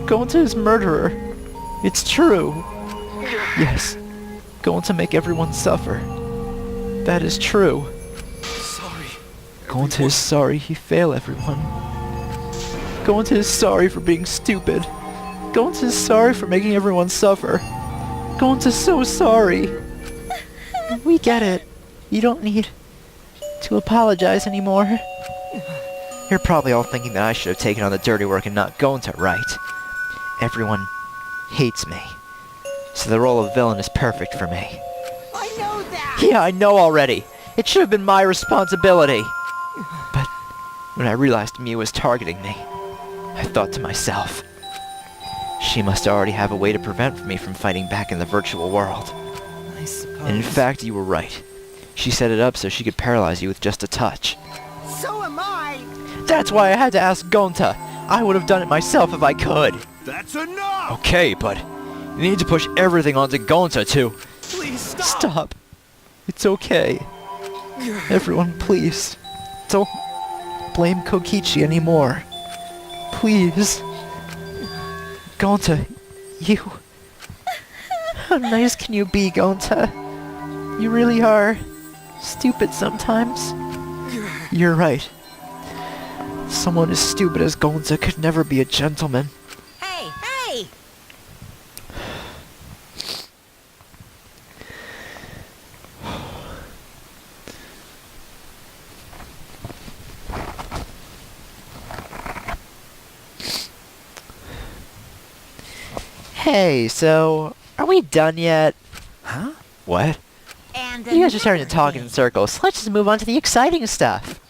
A: Gonta is murderer. It's true. Yes. Gonta make everyone suffer. That is true.
I: Sorry.
A: Gonta is sorry he failed everyone. Gonta is sorry for being stupid. Gonta is sorry for making everyone suffer. Gonta's so sorry. We get it. You don't need to apologize anymore. You're probably all thinking that I should have taken on the dirty work and not Gonta, right? Everyone hates me. So the role of villain is perfect for me.
F: I know that!
A: Yeah, I know already. It should have been my responsibility. But when I realized Mew was targeting me, I thought to myself, she must already have a way to prevent me from fighting back in the virtual world.
F: I suppose.
A: And in fact, you were right. She set it up so she could paralyze you with just a touch.
F: So am I!
A: That's why I had to ask Gonta. I would have done it myself if I could.
D: That's enough!
A: Okay, but you need to push everything onto Gonta too.
I: Please stop.
A: Stop. It's okay. Everyone, please. Don't blame Kokichi anymore. Please. Gonta, you... How nice can you be, Gonta? You really are stupid sometimes. You're right. Someone as stupid as Gonta could never be a gentleman.
J: Hey, hey!
A: Hey, so, are we done yet?
F: Huh?
A: What?
J: And
A: You guys are starting to talk in circles. Let's just move on to the exciting stuff.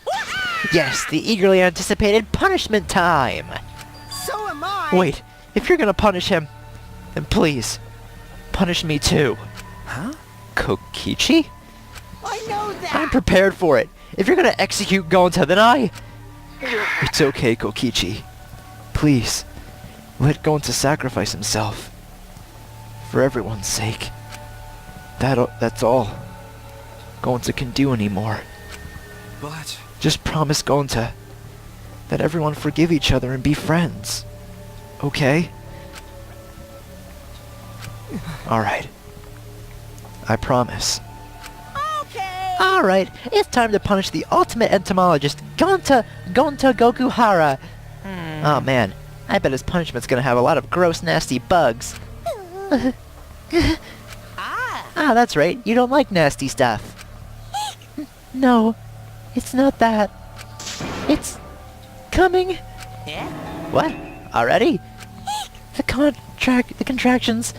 A: Yes, the eagerly anticipated punishment time.
F: So am I!
A: Wait, if you're gonna punish him, then please, punish me too.
F: Huh?
A: Kokichi?
F: I know that!
A: I'm prepared for it. If you're gonna execute Gonta, then I... It's okay, Kokichi. Please, let Gonta sacrifice himself. For everyone's sake. That's all Gonta can do anymore.
H: But...
A: Just promise Gonta that everyone forgive each other and be friends. Okay? Alright. I promise.
J: Okay!
A: Alright, it's time to punish the ultimate entomologist, Gonta Gokuhara. Oh man, I bet his punishment's gonna have a lot of gross, nasty bugs. Ah, that's right, you don't like nasty stuff. No, it's not that. It's coming.
J: Yeah?
A: What? Already? The contractions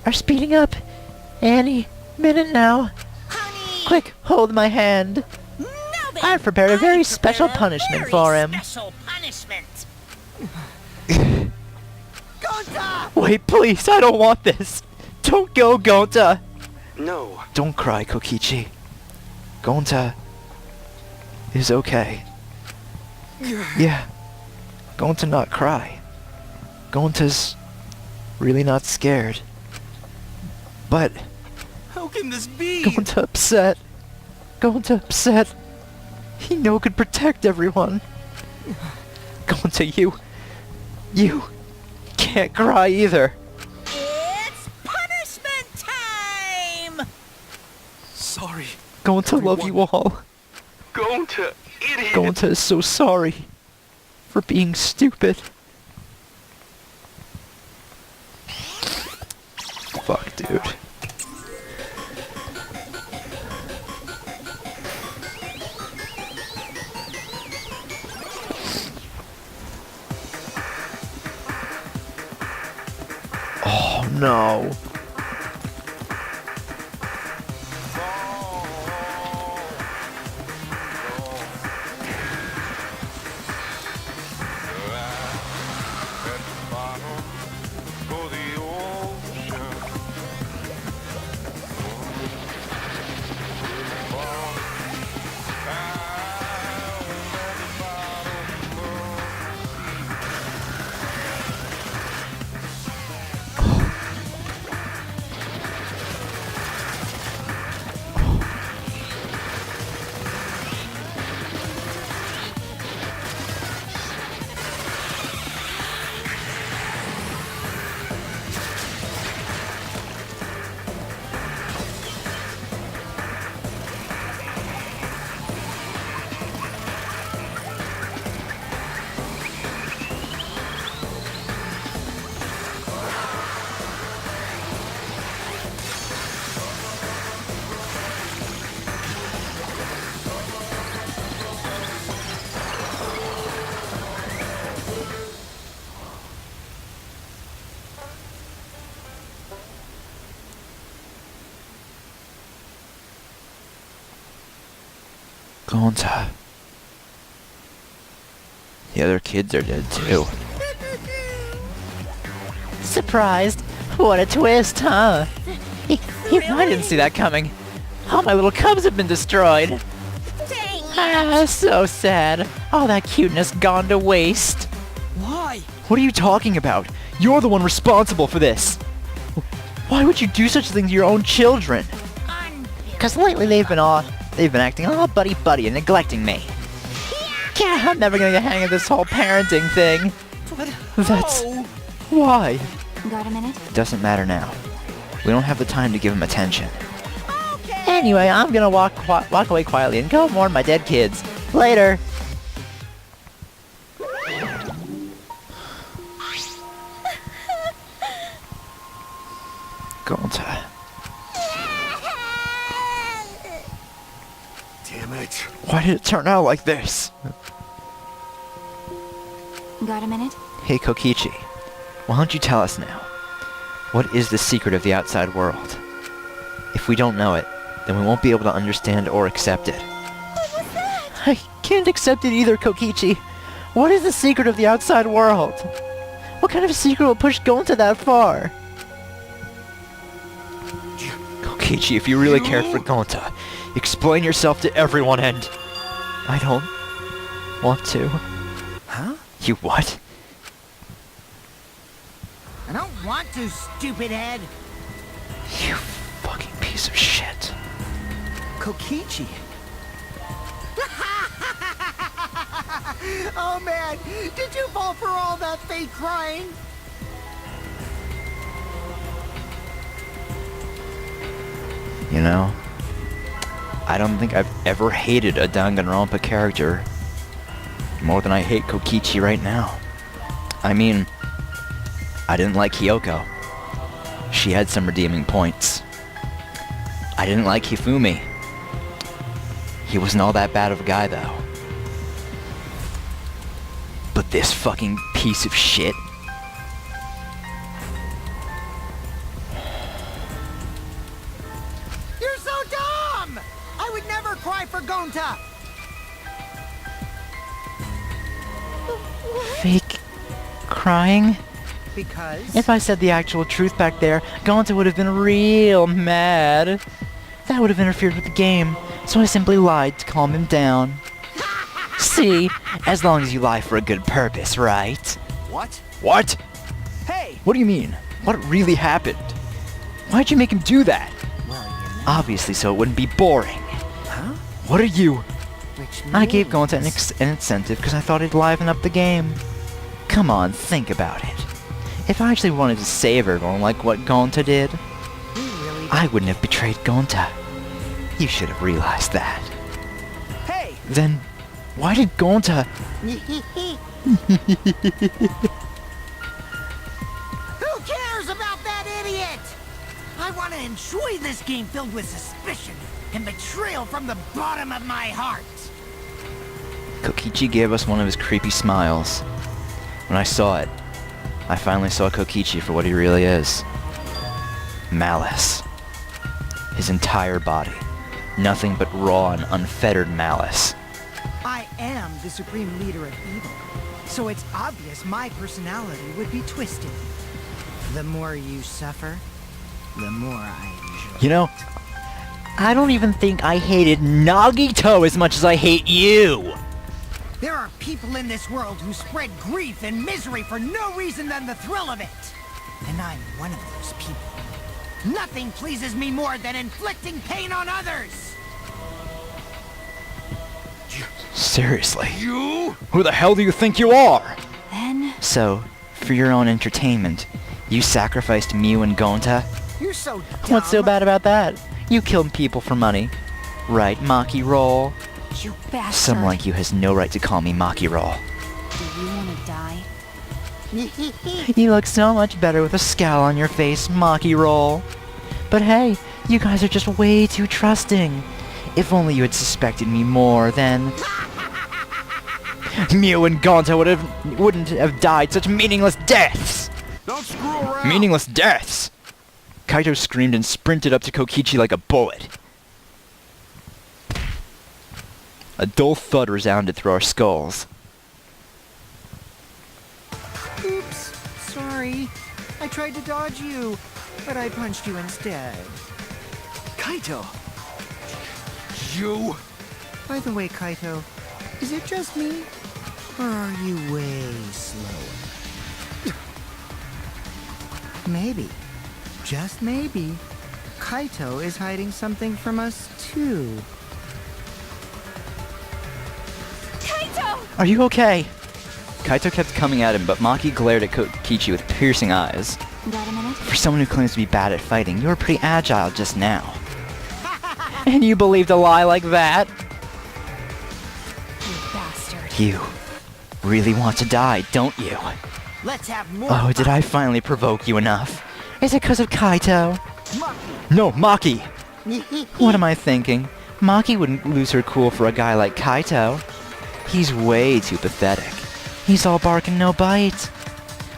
A: are speeding up. Any minute now.
J: Honey!
A: Quick, hold my hand.
J: No, then,
A: I've prepared a very
J: I
A: special
J: prepared a
A: punishment
J: very
A: for him.
J: Special punishment.
F: Gonta!
A: Wait, please, I don't want this. Don't go, Gonta.
I: No.
A: Don't cry, Kokichi. Gonta is okay. Yeah, Gonta not cry. Gonta's really not scared. But
I: How can this be?
A: Gonta upset. Gonta upset. He know could protect everyone. Gonta, you can't cry either.
J: It's punishment time!
I: Sorry.
A: Gonta, love you all.
I: Gonta, idiot!
A: Gonta is so sorry for being stupid. Fuck, dude. Oh no. Gonta. The other kids are dead too. Surprised? What a twist, huh? I didn't see that coming. All my little cubs have been destroyed. Ah, so sad. All that cuteness gone to waste.
G: Why?
A: What are you talking about? You're the one responsible for this. Why would you do such a thing to your own children? Because lately they've been acting all buddy-buddy and neglecting me. Yeah, I'm never gonna get the hang of this whole parenting thing. That's... Why?
E: Got a minute?
A: Doesn't matter now. We don't have the time to give him attention. Anyway, I'm gonna walk away quietly and go mourn my dead kids. Later! Gonta.
D: Damn it.
A: Why did it turn out like this?
E: Got a minute?
A: Hey Kokichi, why don't you tell us now? What is the secret of the outside world? If we don't know it, then we won't be able to understand or accept it.
C: What was that?
A: I can't accept it either, Kokichi. What is the secret of the outside world? What kind of secret will push Gonta that far? Kokichi, if you really cared for Gonta, explain yourself to everyone and... I don't want to.
F: Huh?
A: You what?
F: I don't want to, stupid head.
A: You fucking piece of shit.
F: Kokichi. Oh man, did you fall for all that fake crying?
A: You know, I don't think I've ever hated a Danganronpa character more than I hate Kokichi right now. I mean, I didn't like Hiyoko. She had some redeeming points. I didn't like Hifumi. He wasn't all that bad of a guy, though. But this fucking piece of shit...
F: You're so dumb! I would never cry for Gonta!
A: Fake... crying?
F: Because...
A: If I said the actual truth back there, Gonta would have been real mad. That would have interfered with the game, so I simply lied to calm him down. See? As long as you lie for a good purpose, right?
D: What?
A: What?
F: Hey!
A: What do you mean? What really happened? Why'd you make him do that?
F: Well, you know.
A: Obviously so it wouldn't be boring.
F: Huh?
A: What are you...
F: Which
A: I gave
F: means-
A: Gonta an incentive because I thought it'd liven up the game. Come on, think about it. If I actually wanted to save everyone like what Gonta did,
F: We really
A: I wouldn't have betrayed Gonta. You should have realized that.
F: Hey!
A: Then, why did Gonta...
F: Who cares about that idiot? I want to enjoy this game filled with suspicion and betrayal from the bottom of my heart.
A: Kokichi gave us one of his creepy smiles. When I saw it, I finally saw Kokichi for what he really is. Malice. His entire body. Nothing but raw and unfettered malice.
F: I am the supreme leader of evil, so it's obvious my personality would be twisted. The more you suffer, the more I enjoy.
A: You know, I don't even think I hated Nagito as much as I hate you!
F: There are people in this world who spread grief and misery for no reason than the thrill of it. And I'm one of those people. Nothing pleases me more than inflicting pain on others.
A: Seriously.
D: You?
A: Who the hell do you think you are?
E: Then,
A: So, for your own entertainment, you sacrificed Mew and Gonta?
F: You're so dumb.
A: What's so bad about that? You killed people for money. Right, Maki Roll?
E: you bastard.
A: Someone like you has no right to call me Maki Roll.
E: Do you want to die?
A: You look so much better with a scowl on your face, Maki Roll. But hey, you guys are just way too trusting. If only you had suspected me more, then... Mew and Gonta wouldn't have died such meaningless deaths!
D: Don't screw around!
A: Meaningless deaths! Kaito screamed and sprinted up to Kokichi like a bullet. A dull thud resounded through our skulls.
F: Oops, sorry. I tried to dodge you, but I punched you instead.
H: Kaito!
D: You?
F: By the way, Kaito, is it just me? Or are you way slower? Maybe, just maybe, Kaito is hiding something from us too.
C: Kaito!
A: Are you okay? Kaito kept coming at him, but Maki glared at Kokichi with piercing eyes.
E: Got a minute?
A: For someone who claims to be bad at fighting, you were pretty agile just now. And you believed a lie like that?
E: You bastard.
A: You really want to die, don't you?
F: Let's have more.
A: Oh, did I finally provoke you enough? Is it because of Kaito?
F: Maki.
A: No, Maki! What am I thinking? Maki wouldn't lose her cool for a guy like Kaito. He's way too pathetic. He's all bark and no bite.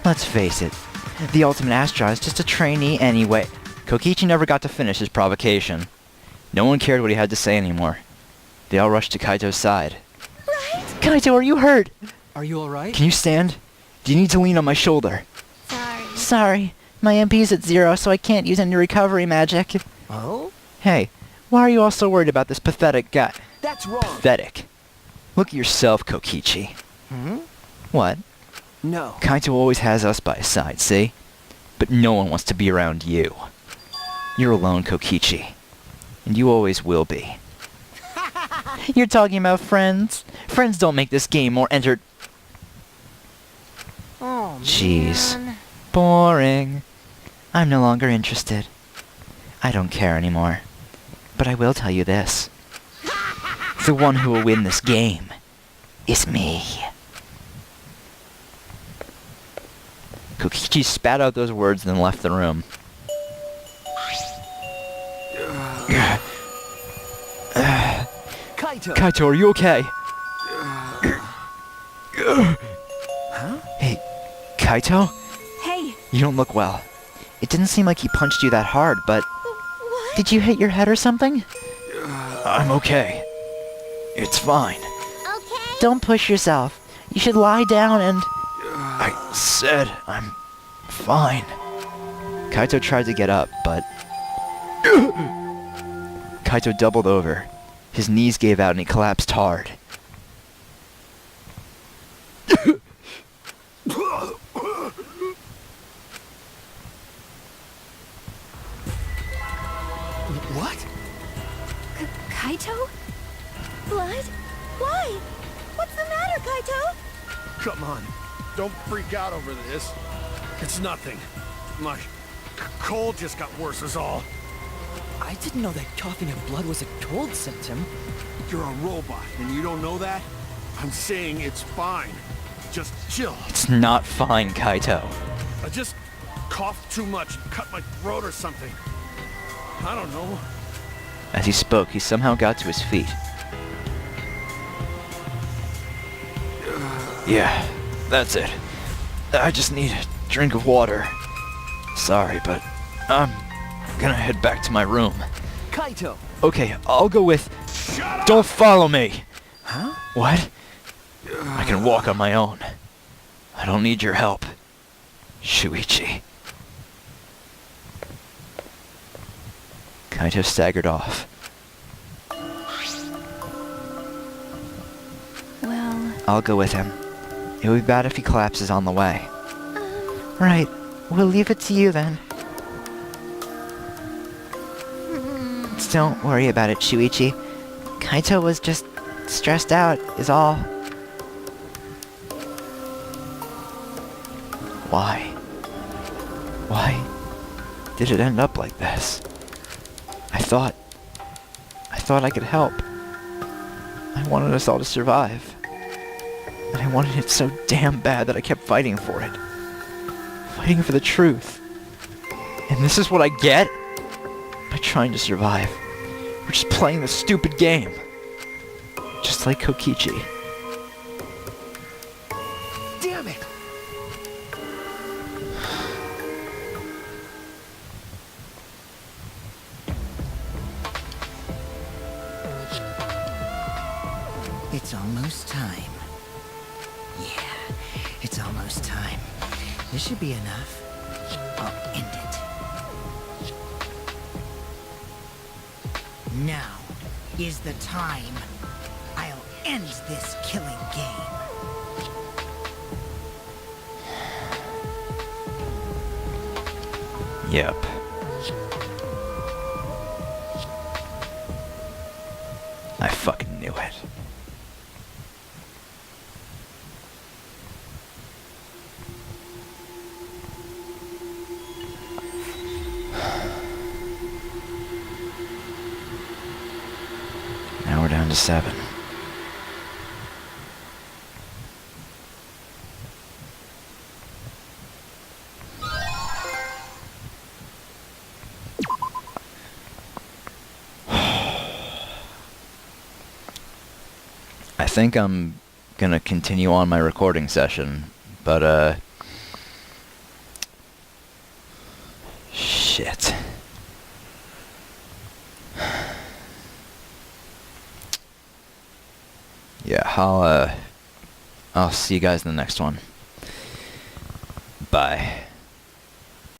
A: Let's face it, the ultimate astronaut is just a trainee anyway. Kokichi never got to finish his provocation. No one cared what he had to say anymore. They all rushed to Kaito's side.
C: Right?
A: Kaito, are you hurt?
G: Are you alright?
A: Can you stand? Do you need to lean on my shoulder?
C: Sorry.
A: Sorry, my MP's at 0, so I can't use any recovery magic.
F: Oh?
A: Hey, why are you all so worried about this pathetic guy?
H: That's wrong!
A: Pathetic. Look at yourself, Kokichi.
F: Hmm?
A: What?
H: No.
A: Kaito always has us by his side, see? But no one wants to be around you. You're alone, Kokichi. And you always will be. You're talking about friends? Friends don't make this game more
F: Oh,
A: Jeez.
F: man.
A: boring. I'm no longer interested. I don't care anymore. But I will tell you this. The one who will win this game is me. Kokichi spat out those words and then left the room.
H: Kaito!
A: Kaito, are you okay?
H: Huh?
A: Hey, Kaito?
E: Hey,
A: You don't look well. It didn't seem like he punched you that hard, but...
C: What?
A: Did you hit your head or something? I'm okay. It's fine.
C: Okay.
A: Don't push yourself. You should lie down and... I said I'm fine. Kaito tried to get up, but... Kaito doubled over. His knees gave out and he collapsed hard.
H: What?
E: Kaito?
C: Blood? Why? What's the matter, Kaito?
D: Come on. Don't freak out over this. It's nothing. My cold just got worse is all.
G: I didn't know that coughing up blood was a cold symptom.
D: You're a robot, and you don't know that? I'm saying it's fine. Just chill.
A: It's not fine, Kaito.
D: I just coughed too much, cut my throat or something. I don't know.
A: As he spoke, he somehow got to his feet. Yeah, that's it. I just need a drink of water. Sorry, but I'm gonna head back to my room.
G: Kaito!
A: Okay, I'll go with...
D: Shut up!
A: Don't follow me!
G: Huh?
A: What? I can walk on my own. I don't need your help, Shuichi. Kaito staggered off.
E: Well,
A: I'll go with him. It would be bad if he collapses on the way. Right. We'll leave it to you then. Don't worry about it, Shuichi. Kaito was just stressed out, is all. Why? Why did it end up like this? I thought I could help. I wanted us all to survive. And I wanted it so damn bad that I kept fighting for it. Fighting for the truth. And this is what I get? By trying to survive. We're just playing this stupid game. Just like Kokichi.
F: Damn it! It's almost time. Yeah, it's almost time. This should be enough. I'll end it. Now is the time. I'll end this killing game.
A: Yep. I fucking knew it. Now we're down to 7. I think I'm gonna continue on my recording session, but shit. Yeah, I'll see you guys in the next one. Bye.